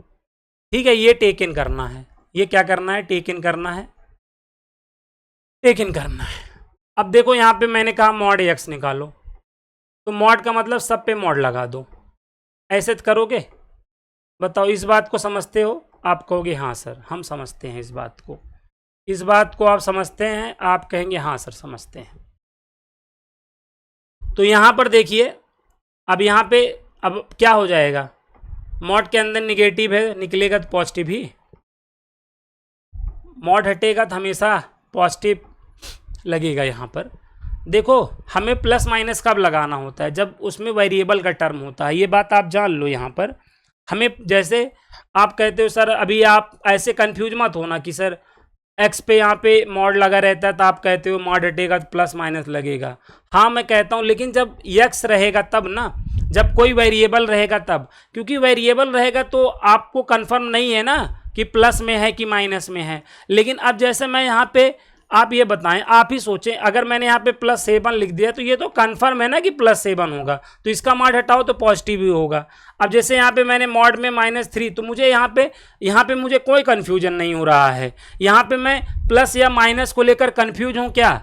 ठीक है। ये टेक इन करना है, ये क्या करना है, टेक इन करना है, टेक इन करना है। अब देखो यहाँ पे मैंने कहा मॉड x निकालो, तो मॉड का मतलब सब पे मॉड लगा दो। ऐसे करोगे? बताओ, इस बात को समझते हो? आप कहोगे हाँ सर हम समझते हैं इस बात को। इस बात को आप समझते हैं? आप कहेंगे हाँ सर समझते हैं। तो यहाँ पर देखिए, अब यहाँ पे अब क्या हो जाएगा, मॉड के अंदर निगेटिव है, निकलेगा तो पॉजिटिव ही, मॉड हटेगा तो हमेशा पॉजिटिव लगेगा। यहाँ पर देखो, हमें प्लस माइनस कब लगाना होता है, जब उसमें वेरिएबल का टर्म होता है। ये बात आप जान लो। यहाँ पर हमें, जैसे आप कहते हो सर, अभी आप ऐसे कंफ्यूज मत होना कि सर एक्स पे यहाँ पे मॉड लगा रहता है, तो आप कहते हो मॉड हटेगा तो प्लस माइनस लगेगा। हाँ मैं कहता हूँ, लेकिन जब एक्स रहेगा तब ना, जब कोई वेरिएबल रहेगा तब, क्योंकि वेरिएबल रहेगा तो आपको कंफर्म नहीं है ना कि प्लस में है कि माइनस में है। लेकिन अब जैसे मैं यहाँ पे, आप ये बताएं, आप ही सोचें, अगर मैंने यहाँ पे +7 लिख दिया तो ये तो कंफर्म है ना कि +7 होगा, तो इसका मॉड हटाओ तो पॉजिटिव ही होगा। अब जैसे यहाँ पे मैंने मॉड में -3, तो मुझे यहाँ पे मुझे कोई कन्फ्यूजन नहीं हो रहा है। यहाँ पे मैं प्लस या माइनस को लेकर कन्फ्यूज हूँ क्या?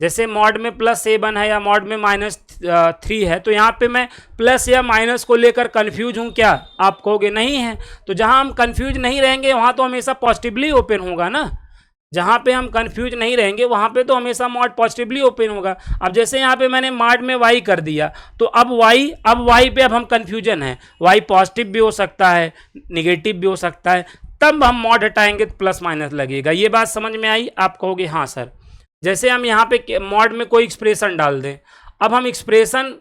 जैसे मॉड में +7 है या मॉड में -3 है, तो यहाँ पे मैं प्लस या माइनस को लेकर कन्फ्यूज हूँ क्या? आप कहोगे नहीं है। तो जहाँ हम कन्फ्यूज नहीं रहेंगे वहाँ तो हमेशा पॉजिटिवली ओपन होगा ना। जहाँ पे हम कंफ्यूज नहीं रहेंगे वहाँ पे तो हमेशा मॉड पॉजिटिवली ओपन होगा। अब जैसे यहाँ पे मैंने मॉड में y कर दिया, तो अब y पे अब हम कंफ्यूजन है, y पॉजिटिव भी हो सकता है, निगेटिव भी हो सकता है, तब हम मॉड हटाएंगे तो प्लस माइनस लगेगा। ये बात समझ में आई? आप कहोगे हाँ सर। जैसे हम यहाँ पे मॉड में कोई एक्सप्रेशन डाल दें, अब हम एक्सप्रेशन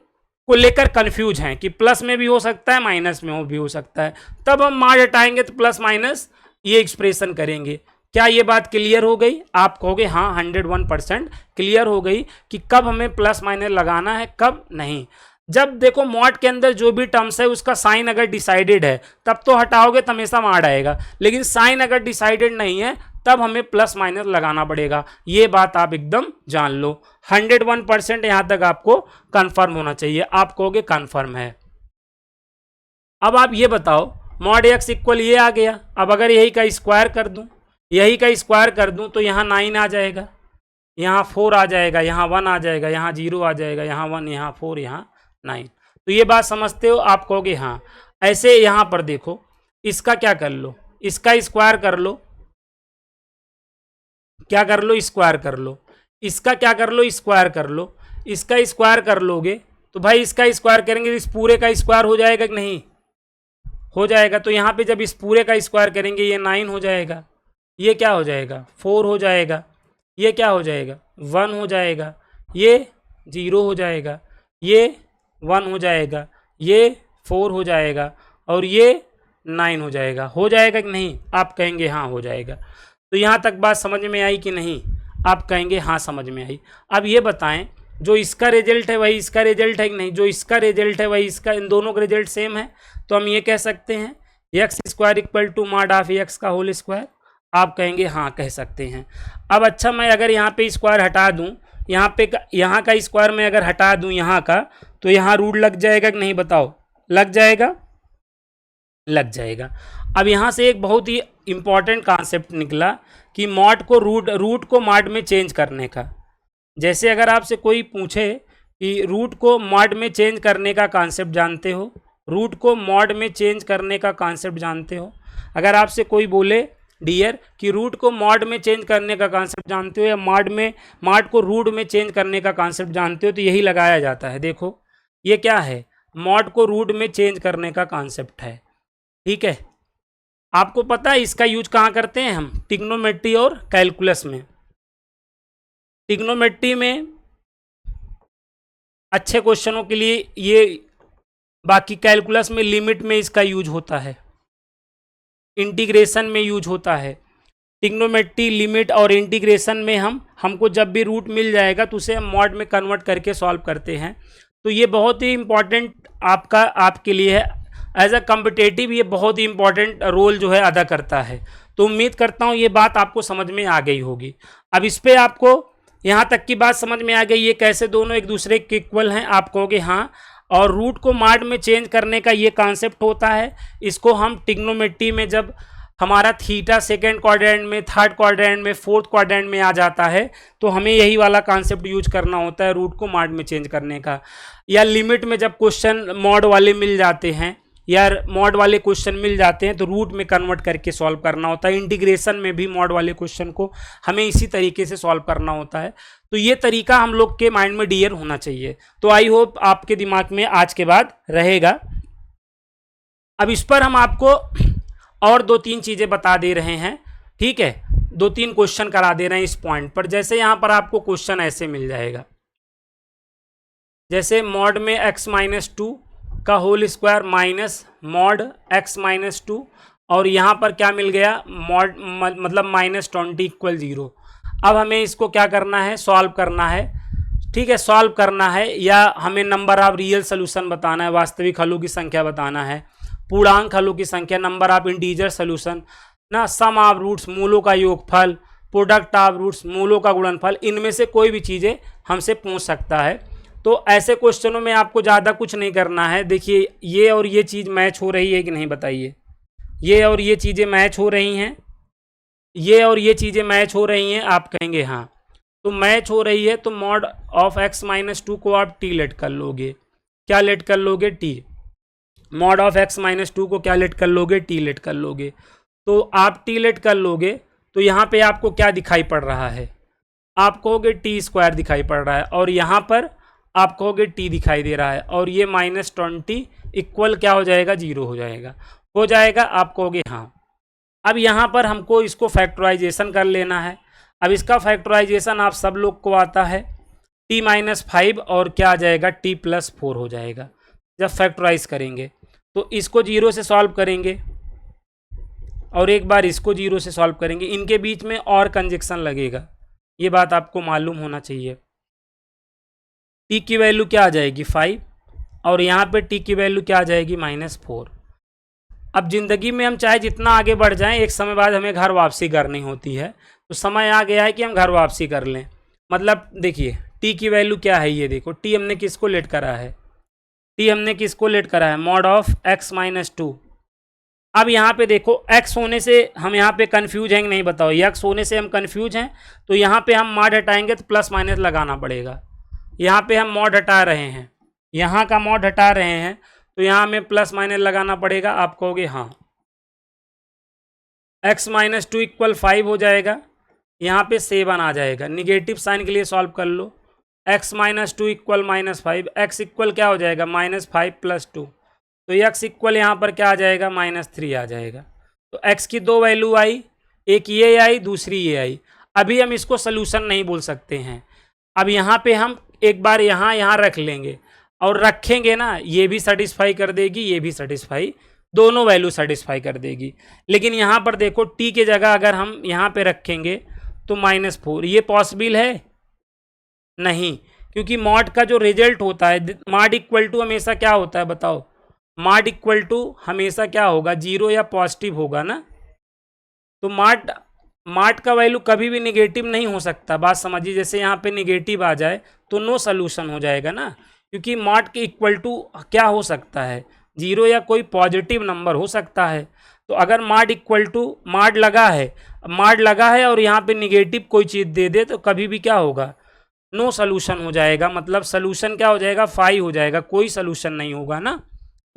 को लेकर कंफ्यूज हैं कि प्लस में भी हो सकता है माइनस में भी हो सकता है, तब हम मॉड हटाएंगे तो प्लस माइनस ये एक्सप्रेशन करेंगे। क्या ये बात क्लियर हो गई? आप कहोगे हाँ 101% क्लियर हो गई कि कब हमें प्लस माइनस लगाना है, कब नहीं। जब देखो मॉड के अंदर जो भी टर्म्स है उसका साइन अगर डिसाइडेड है तब तो हटाओगे तो हमेशा मॉड आएगा, लेकिन साइन अगर डिसाइडेड नहीं है तब हमें प्लस माइनस लगाना पड़ेगा। ये बात आप एकदम जान लो। 101% यहाँ तक आपको कन्फर्म होना चाहिए। आप कहोगे कन्फर्म है। अब आप ये बताओ, मॉड x इक्वल ये आ गया, अब अगर यही का स्क्वायर कर दूं, यही का स्क्वायर कर दूं तो यहाँ 9 आ जाएगा, यहाँ 4 आ जाएगा, यहाँ 1 आ जाएगा, यहाँ 0 आ जाएगा, यहाँ 1, यहाँ 4, यहाँ 9। तो ये बात समझते हो? आप कहोगे हाँ। ऐसे यहाँ पर देखो, इसका क्या कर लो, इसका स्क्वायर कर लो, क्या कर लो, स्क्वायर कर लो। इसका क्या कर लो, स्क्वायर कर लो। इसका स्क्वायर कर लोगे तो भाई इसका स्क्वायर करेंगे इस पूरे का स्क्वायर हो जाएगा कि नहीं? हो जाएगा। तो यहाँ पे जब इस पूरे का स्क्वायर करेंगे ये 9 हो जाएगा, ये क्या हो जाएगा 4 हो जाएगा, ये क्या हो जाएगा 1 हो जाएगा, ये 0 हो जाएगा, ये 1 हो जाएगा, ये 4 हो जाएगा और ये 9 हो जाएगा। हो जाएगा कि नहीं? आप कहेंगे हाँ हो जाएगा। तो यहाँ तक बात समझ में आई कि नहीं? आप कहेंगे हाँ समझ में आई। अब ये बताएं, जो इसका रिजल्ट है वही इसका रिजल्ट है कि नहीं? जो इसका रिजल्ट है वही इसका, इन दोनों का रिजल्ट सेम है, तो हम ये कह सकते हैं x square equal to mod of x का होल स्क्वायर। आप कहेंगे हाँ कह सकते हैं। अब अच्छा, मैं अगर यहाँ पे स्क्वायर हटा दूँ, यहाँ का स्क्वायर मैं अगर हटा दूँ यहाँ का, तो यहाँ रूट लग जाएगा कि नहीं? बताओ, लग जाएगा? लग जाएगा। अब यहाँ से एक बहुत ही इंपॉर्टेंट कॉन्सेप्ट निकला कि मॉड को रूट को मॉड में चेंज करने का। जैसे अगर आपसे कोई पूछे कि रूट को मॉड में चेंज करने का कॉन्सेप्ट जानते हो, रूट को मॉड में चेंज करने का कॉन्सेप्ट जानते हो, अगर आपसे कोई बोले डियर कि रूट को मॉड में चेंज करने का कॉन्सेप्ट जानते हो या मॉड को रूट में चेंज करने का कॉन्सेप्ट जानते हो, तो यही लगाया जाता है। देखो ये क्या है, मॉड को रूट में चेंज करने का कॉन्सेप्ट है, ठीक है। आपको पता है इसका यूज कहाँ करते हैं हम? ट्रिग्नोमेट्री और कैलकुलस में। ट्रिग्नोमेट्री में अच्छे क्वेश्चनों के लिए ये, बाकी कैलकुलस में लिमिट में इसका यूज होता है। इंटीग्रेशन में यूज होता है। ट्रिग्नोमेट्री, लिमिट और इंटीग्रेशन में हमको जब भी रूट मिल जाएगा तो उसे हम मॉड में कन्वर्ट करके सॉल्व करते हैं। तो ये बहुत ही इम्पॉर्टेंट आपके लिए है। एज अ कॉम्पिटेटिव ये बहुत ही इम्पॉर्टेंट रोल जो है अदा करता है। तो उम्मीद करता हूँ ये बात आपको समझ में आ गई होगी। अब इस पर आपको यहाँ तक की बात समझ में आ गई, ये कैसे दोनों एक दूसरे के इक्वल हैं, आप कहोगे हाँ। और रूट को मॉड में चेंज करने का ये कॉन्सेप्ट होता है। इसको हम ट्रिग्नोमेट्री में जब हमारा थीटा सेकेंड क्वाड्रेंट में, थर्ड क्वाड्रेंट में, फोर्थ क्वाड्रेंट में आ जाता है तो हमें यही वाला कॉन्सेप्ट यूज करना होता है रूट को मॉड में चेंज करने का। या लिमिट में जब क्वेश्चन मॉड वाले मिल जाते हैं या मॉड वाले क्वेश्चन मिल जाते हैं तो रूट में कन्वर्ट करके सॉल्व करना होता है। इंटीग्रेशन में भी मॉड वाले क्वेश्चन को हमें इसी तरीके से सॉल्व करना होता है। तो ये तरीका हम लोग के माइंड में डियर होना चाहिए। तो आई होप आपके दिमाग में आज के बाद रहेगा। अब इस पर हम आपको और 2-3 चीज़ें बता दे रहे हैं, ठीक है, 2-3 क्वेश्चन करा दे रहे हैं इस पॉइंट पर। जैसे यहाँ पर आपको क्वेश्चन ऐसे मिल जाएगा, जैसे मॉड में x-2 का whole square minus mod x-2 और यहाँ पर क्या मिल गया, मॉड मतलब -20 इक्वल 0। अब हमें इसको क्या करना है, सॉल्व करना है, ठीक है, सॉल्व करना है। या हमें नंबर ऑफ रियल सोल्यूशन बताना है, वास्तविक हलों की संख्या बताना है, पूर्णांक हलों की संख्या, नंबर ऑफ इंटीजर सोल्यूशन ना, सम ऑफ रूट्स मूलों का योगफल, प्रोडक्ट ऑफ रूट्स मूलों का गुणनफल, इनमें से कोई भी चीज़ें हमसे पूछ सकता है। तो ऐसे क्वेश्चनों में आपको ज़्यादा कुछ नहीं करना है। देखिए ये और ये चीज़ मैच हो रही है कि नहीं बताइए, ये और ये चीज़ें मैच हो रही हैं, ये और ये चीज़ें मैच हो रही हैं, आप कहेंगे हाँ। तो मैच हो रही है तो मॉड ऑफ x-2 को आप टी लेट कर लोगे। क्या लेट कर लोगे, टी। मॉड ऑफ x-2 को क्या लेट कर लोगे, टी लेट कर लोगे। तो आप टी लेट कर लोगे तो यहाँ पे आपको क्या दिखाई पड़ रहा है, आप कहोगे टी स्क्वायर दिखाई पड़ रहा है, और यहाँ पर आप कहोगे टी दिखाई दे रहा है, और ये -20 इक्वल क्या हो जाएगा, 0 हो जाएगा, आप कहोगे हाँ। अब यहाँ पर हमको इसको फैक्टराइजेशन कर लेना है। अब इसका फैक्टराइजेशन आप सब लोग को आता है, t-5 और क्या आ जाएगा, t+4 हो जाएगा जब फैक्टराइज करेंगे। तो इसको 0 से सॉल्व करेंगे और एक बार इसको 0 से सॉल्व करेंगे, इनके बीच में और कंजक्शन लगेगा, ये बात आपको मालूम होना चाहिए। t की वैल्यू क्या आ जाएगी, 5, और यहाँ पे t की वैल्यू क्या आ जाएगी, -4। अब ज़िंदगी में हम चाहे जितना आगे बढ़ जाएं, एक समय बाद हमें घर वापसी करनी होती है। तो समय आ गया है कि हम घर वापसी कर लें। मतलब देखिए t की वैल्यू क्या है, ये देखो t हमने किसको लेट करा है, t हमने किसको लेट करा है, मॉड ऑफ x-2। अब यहाँ पे देखो x होने से हम यहाँ पे कंफ्यूज हैं कि नहीं बताओ, x होने से हम कंफ्यूज हैं। तो यहाँ पे हम मॉड हटाएंगे तो प्लस माइनस लगाना पड़ेगा। यहाँ पे हम मॉड हटा रहे हैं, यहाँ का मॉड हटा रहे हैं, तो यहाँ में प्लस माइनस लगाना पड़ेगा। आप कहोगे हाँ, x-2 इक्वल 5 हो जाएगा, यहाँ पे 7 आ जाएगा। निगेटिव साइन के लिए सॉल्व कर लो, x-2 इक्वल -5, x इक्वल क्या हो जाएगा, -5 + 2, तो x इक्वल यहाँ पर क्या आ जाएगा, -3 आ जाएगा। तो x की 2 वैल्यू आई, एक ये आई, दूसरी ये आई। अभी हम इसको सोल्यूशन नहीं बोल सकते हैं। अब यहाँ पे हम एक बार यहाँ रख लेंगे, और रखेंगे ना, ये भी सेटिस्फाई कर देगी, ये भी सेटिस्फाई, दोनों वैल्यू सेटिस्फाई कर देगी। लेकिन यहाँ पर देखो t के जगह अगर हम यहाँ पे रखेंगे तो -4, ये पॉसिबल है नहीं, क्योंकि मॉड का जो रिजल्ट होता है, मॉड इक्वल टू हमेशा क्या होता है बताओ, मॉड इक्वल टू हमेशा क्या होगा, 0 या पॉजिटिव होगा ना। तो मॉड का वैल्यू कभी भी निगेटिव नहीं हो सकता, बात समझिए। जैसे यहाँ पे निगेटिव आ जाए तो नो सोल्यूशन हो जाएगा ना, क्योंकि मॉड के इक्वल टू क्या हो सकता है, 0 या कोई पॉजिटिव नंबर हो सकता है। तो अगर मॉड इक्वल टू मॉड लगा है और यहाँ पे निगेटिव कोई चीज़ दे दे तो कभी भी क्या होगा, नो सोल्यूशन हो जाएगा। मतलब सोल्यूशन क्या हो जाएगा, 5 हो जाएगा, कोई सोल्यूशन नहीं होगा ना।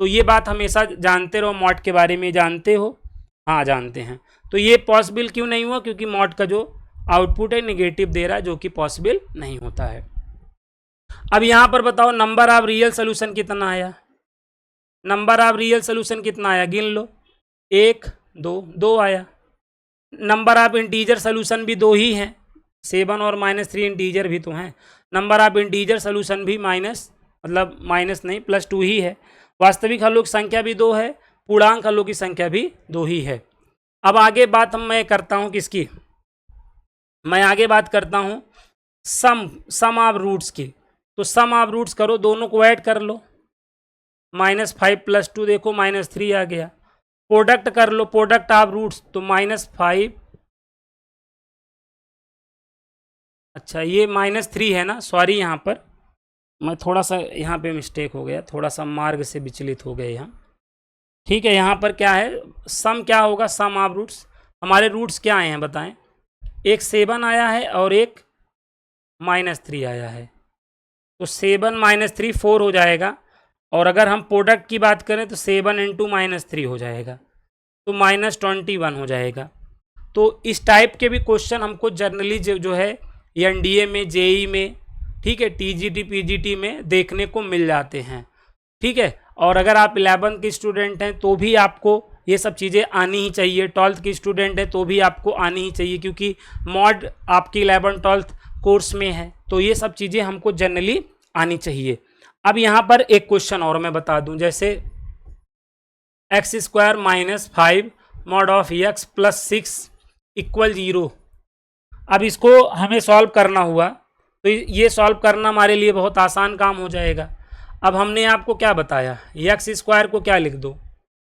तो ये बात हमेशा जानते रहो, मॉड के बारे में जानते हो, हाँ जानते हैं। तो ये पॉसिबल क्यों नहीं हुआ, क्योंकि मॉड का जो आउटपुट है निगेटिव दे रहा है, जो कि पॉसिबल नहीं होता है। अब यहाँ पर बताओ नंबर ऑफ रियल सोल्यूशन कितना आया, नंबर ऑफ रियल सोल्यूशन कितना आया, गिन लो, 1 2 आया। नंबर ऑफ इंटीजर सोल्यूशन भी 2 ही हैं, 7 और -3 इंटीजर भी तो हैं। नंबर ऑफ इंटीजर सोल्यूशन भी +2 ही है। वास्तविक हलों की संख्या भी 2 है, पूर्णांक हलों की संख्या भी 2 ही है। अब आगे बात मैं करता हूँ किसकी, मैं आगे बात करता हूँ सम ऑफ रूट्स की। तो सम ऑफ रूट्स करो, दोनों को ऐड कर लो, -5 + 2 देखो -3 आ गया। प्रोडक्ट कर लो, प्रोडक्ट ऑफ रूट्स, तो -5, अच्छा ये -3 है ना, सॉरी यहाँ पर मैं थोड़ा सा यहाँ पे मिस्टेक हो गया, थोड़ा सा मार्ग से विचलित हो गए यहाँ। ठीक है, यहाँ पर क्या है, सम क्या होगा, सम ऑफ रूट्स, हमारे रूट्स क्या आए हैं बताएं, एक 7 आया है और एक -3 आया है, तो 7 - 3 4 हो जाएगा। और अगर हम प्रोडक्ट की बात करें तो 7 × -3 हो जाएगा, तो -21 हो जाएगा। तो इस टाइप के भी क्वेश्चन हमको जर्नली जो है एनडीए में, जेई में, ठीक है, टीजीटी पीजीटी में देखने को मिल जाते हैं। ठीक है, और अगर आप 11th के स्टूडेंट हैं तो भी आपको ये सब चीज़ें आनी ही चाहिए, 12th के स्टूडेंट हैं तो भी आपको आनी ही चाहिए, क्योंकि मॉड आपकी 11th 12th कोर्स में है, तो ये सब चीज़ें हमको जनरली आनी चाहिए। अब यहाँ पर एक क्वेश्चन और मैं बता दूं, जैसे x² - 5 mod of x + 6 = 0। अब इसको हमें सॉल्व करना हुआ, तो ये सॉल्व करना हमारे लिए बहुत आसान काम हो जाएगा। अब हमने आपको क्या बताया, x² को क्या लिख दो,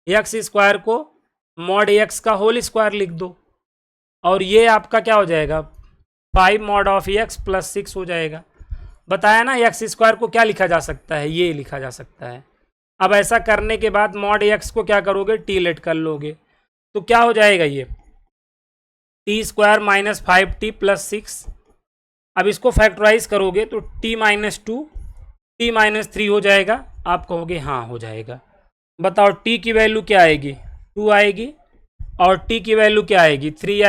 x² को mod x का होल स्क्वायर लिख दो, और ये आपका क्या हो जाएगा, 5 mod of x + 6 हो जाएगा। बताया ना, x² को क्या लिखा जा सकता है, ये लिखा जा सकता है। अब ऐसा करने के बाद mod x को क्या करोगे, टी लेट कर लोगे, तो क्या हो जाएगा ये t² - 5t + 6। अब इसको फैक्टराइज करोगे तो t - 2 t - 3 हो जाएगा। आप कहोगे हाँ हो जाएगा। बताओ t की वैल्यू क्या आएगी, 2 आएगी, और t की वैल्यू क्या आएगी, 3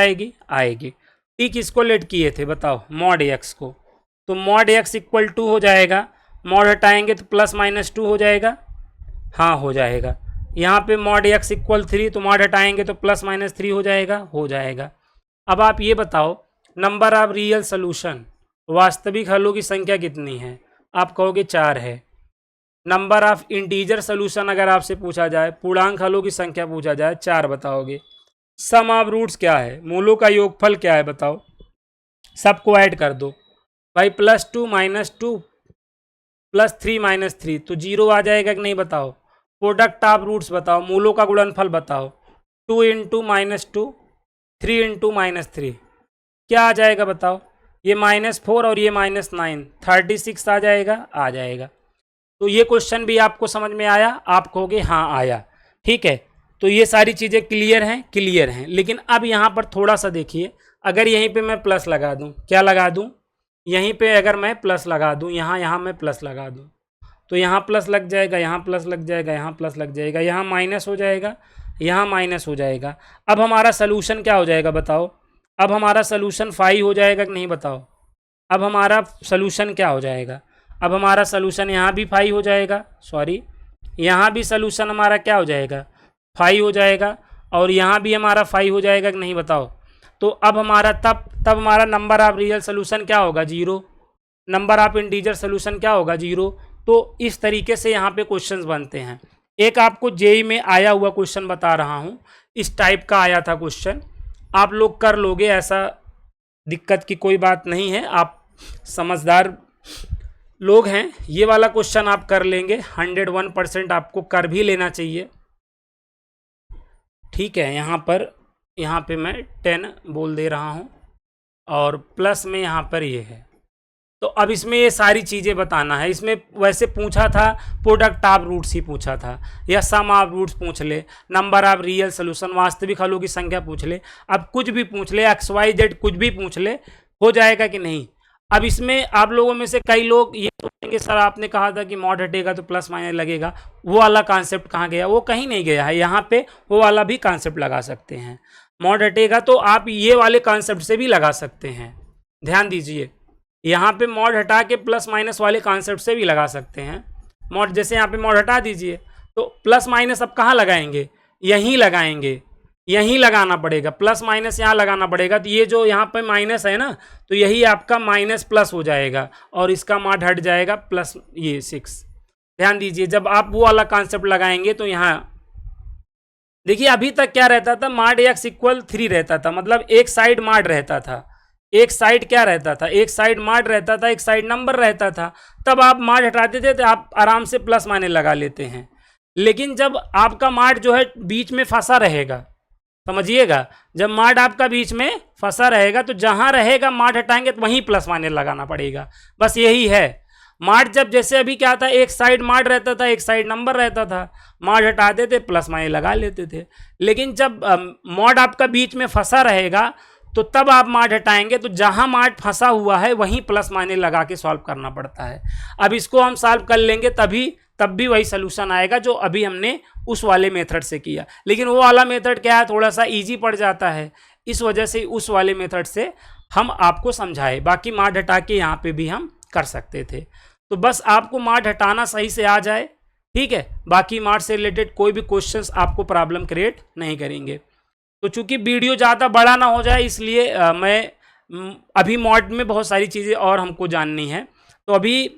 आएगी, t किसको लेट किए थे बताओ, mod x को, तो mod x = 2 हो जाएगा। mod हटाएंगे तो +-2 हो जाएगा, हाँ हो जाएगा। यहाँ पे mod x = 3, तो mod हटाएंगे तो +-3 हो जाएगा। अब आप ये बताओ, नंबर ऑफ रियल सोल्यूशन, वास्तविक हलों की संख्या कितनी है, आप कहोगे 4 है। नंबर ऑफ इंटीजर सोल्यूशन अगर आपसे पूछा जाए, पूर्णांक हलों की संख्या पूछा जाए, 4 बताओगे। सम ऑफ रूट्स क्या है, मूलों का योगफल क्या है बताओ, सबको ऐड कर दो भाई, +2 - 2 +3 - 3, तो 0 आ जाएगा कि नहीं बताओ। प्रोडक्ट ऑफ रूट्स बताओ, मूलों का गुणनफल बताओ, 2 × -2 3 × -3 क्या आ जाएगा बताओ, ये -4 और ये -9 36 आ जाएगा। तो ये क्वेश्चन भी आपको समझ में आया, आप कहोगे हाँ आया। ठीक है, तो ये सारी चीज़ें क्लियर हैं। लेकिन अब यहाँ पर थोड़ा सा देखिए, अगर यहीं पे मैं प्लस लगा दूँ, क्या लगा दूँ, यहीं पे अगर मैं प्लस लगा दूँ, यहाँ मैं प्लस लगा दूँ, तो यहाँ प्लस लग जाएगा, यहाँ प्लस लग जाएगा, यहाँ प्लस लग जाएगा, यहाँ माइनस हो जाएगा, यहाँ माइनस हो जाएगा। अब हमारा सोल्यूशन क्या हो जाएगा बताओ, अब हमारा सोल्यूशन 5 हो जाएगा कि नहीं बताओ। अब हमारा सोल्यूशन क्या हो जाएगा, अब हमारा सोल्यूशन यहाँ भी 5 हो जाएगा, सॉरी यहाँ भी सोल्यूशन हमारा क्या हो जाएगा, 5 हो जाएगा, और यहाँ भी हमारा 5 हो जाएगा कि नहीं बताओ। तो अब हमारा तब हमारा नंबर ऑफ रियल सोल्यूशन क्या होगा, 0, नंबर ऑफ इंटीजर सोल्यूशन क्या होगा, 0। तो इस तरीके से यहाँ पे क्वेश्चंस बनते हैं। एक आपको जेई में आया हुआ क्वेश्चन बता रहा हूँ, इस टाइप का आया था क्वेश्चन, आप लोग कर लोगे, ऐसा दिक्कत की कोई बात नहीं है, आप समझदार लोग हैं, ये वाला क्वेश्चन आप कर लेंगे, 101% आपको कर भी लेना चाहिए। ठीक है, यहाँ पे मैं 10 बोल दे रहा हूँ, और प्लस में यहाँ पर ये है। तो अब इसमें ये सारी चीज़ें बताना है। इसमें वैसे पूछा था प्रोडक्ट ऑफ रूट्स ही पूछा था, या सम ऑफ रूट्स पूछ ले, नंबर ऑफ रियल सोल्यूशन, वास्तविक हलों की संख्या पूछ ले, अब कुछ भी पूछ ले, XYZ कुछ भी पूछ ले, हो जाएगा कि नहीं। अब इसमें आप लोगों में से कई लोग ये सोचेंगे सर आपने कहा था कि मॉड हटेगा तो प्लस माइनस लगेगा, वो वाला कॉन्सेप्ट कहाँ गया, वो कहीं नहीं गया है। यहाँ पे वो वाला भी कॉन्सेप्ट लगा सकते हैं, मॉड हटेगा तो आप ये वाले कॉन्सेप्ट से भी लगा सकते हैं। ध्यान दीजिए, यहाँ पे मॉड हटा के प्लस माइनस वाले कॉन्सेप्ट से भी लगा सकते हैं। मॉड जैसे यहाँ पे मॉड हटा दीजिए, तो प्लस माइनस अब कहाँ लगाएंगे, यहीं लगाएंगे, यहीं लगाना पड़ेगा, प्लस माइनस यहाँ लगाना पड़ेगा। तो ये जो यहाँ पे माइनस है ना, तो यही आपका माइनस प्लस हो जाएगा, और इसका मॉड हट जाएगा प्लस ये 6। ध्यान दीजिए, जब आप वो वाला कॉन्सेप्ट लगाएंगे तो यहाँ देखिए अभी तक क्या रहता था, मॉड x इक्वल 3 रहता था, मतलब एक साइड मॉड रहता था, एक साइड क्या रहता था, एक साइड मॉड रहता था, एक साइड नंबर रहता था। तब आप मॉड हटाते थे तो आप आराम से प्लस माइनस लगा लेते हैं। लेकिन जब आपका मॉड जो है बीच में फंसा रहेगा, समझिएगा, जब मॉड आपका बीच में फंसा रहेगा तो जहां रहेगा मॉड हटाएंगे तो वहीं प्लस माइनस लगाना पड़ेगा, बस यही है। मॉड जब जैसे अभी क्या था, एक साइड मॉड रहता था, एक साइड नंबर रहता था, मॉड हटाते थे प्लस माइनस लगा लेते थे। लेकिन जब मॉड आपका बीच में फंसा रहेगा तो तब आप मॉड हटाएंगे तो जहां मॉड फंसा हुआ है वहीं प्लस माइनस लगा के सॉल्व करना पड़ता है। अब इसको हम सॉल्व कर लेंगे तब भी वही सोल्यूशन आएगा जो अभी हमने उस वाले मेथड से किया। लेकिन वो वाला मेथड क्या है, थोड़ा सा इजी पड़ जाता है, इस वजह से उस वाले मेथड से हम आपको समझाए। बाकी मॉड हटा के यहाँ पे भी हम कर सकते थे। तो बस आपको मॉड हटाना सही से आ जाए, ठीक है, बाकी मॉड से रिलेटेड कोई भी क्वेश्चंस आपको प्रॉब्लम क्रिएट नहीं करेंगे। तो चूंकि वीडियो ज़्यादा बड़ा ना हो जाए इसलिए मैं अभी मॉड में बहुत सारी चीज़ें और हमको जाननी है, तो अभी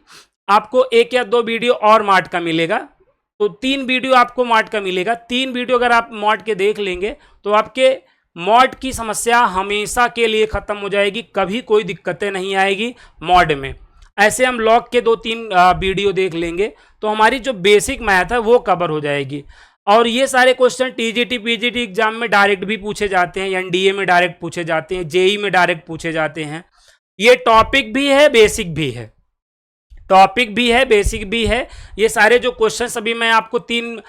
आपको 1 या 2 वीडियो और मॉड का मिलेगा, तो 3 वीडियो आपको मॉड का मिलेगा। 3 वीडियो अगर आप मॉड के देख लेंगे तो आपके मॉड की समस्या हमेशा के लिए ख़त्म हो जाएगी, कभी कोई दिक्कतें नहीं आएगी मॉड में। ऐसे हम लॉग के 2-3 वीडियो देख लेंगे तो हमारी जो बेसिक मैथ है वो कवर हो जाएगी। और ये सारे क्वेश्चन टीजीटी पीजीटी एग्जाम में डायरेक्ट भी पूछे जाते हैं, एनडीए में डायरेक्ट पूछे जाते हैं, जेई में डायरेक्ट पूछे जाते हैं। ये टॉपिक भी है, बेसिक भी है, टॉपिक भी है, बेसिक भी है। ये सारे जो क्वेश्चंस अभी मैं आपको 3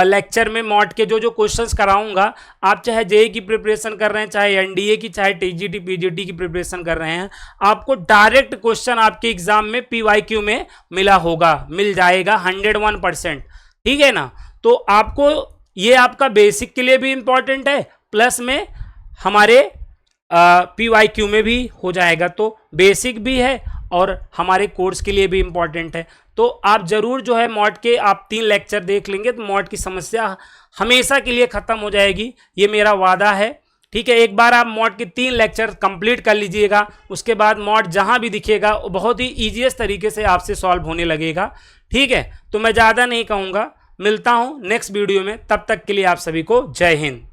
लेक्चर में मॉड के जो क्वेश्चंस कराऊंगा, आप चाहे जेई की प्रिपरेशन कर रहे हैं, चाहे एनडीए की, चाहे टीजीटी पीजीटी की प्रिपरेशन कर रहे हैं, आपको डायरेक्ट क्वेश्चन आपके एग्जाम में पीवाईक्यू में मिल जाएगा 101%, ठीक है ना। तो आपको ये आपका बेसिक के लिए भी इंपॉर्टेंट है, प्लस में हमारे पीवाईक्यू में भी हो जाएगा। तो बेसिक भी है और हमारे कोर्स के लिए भी इंपॉर्टेंट है। तो आप जरूर जो है मॉड के आप 3 लेक्चर देख लेंगे तो मॉड की समस्या हमेशा के लिए ख़त्म हो जाएगी, ये मेरा वादा है, ठीक है। एक बार आप मॉड के 3 लेक्चर कंप्लीट कर लीजिएगा, उसके बाद मॉड जहां भी दिखेगा वो बहुत ही ईजीएस्ट तरीके से आपसे सॉल्व होने लगेगा, ठीक है। तो मैं ज़्यादा नहीं कहूँगा, मिलता हूँ नेक्स्ट वीडियो में, तब तक के लिए आप सभी को जय हिंद।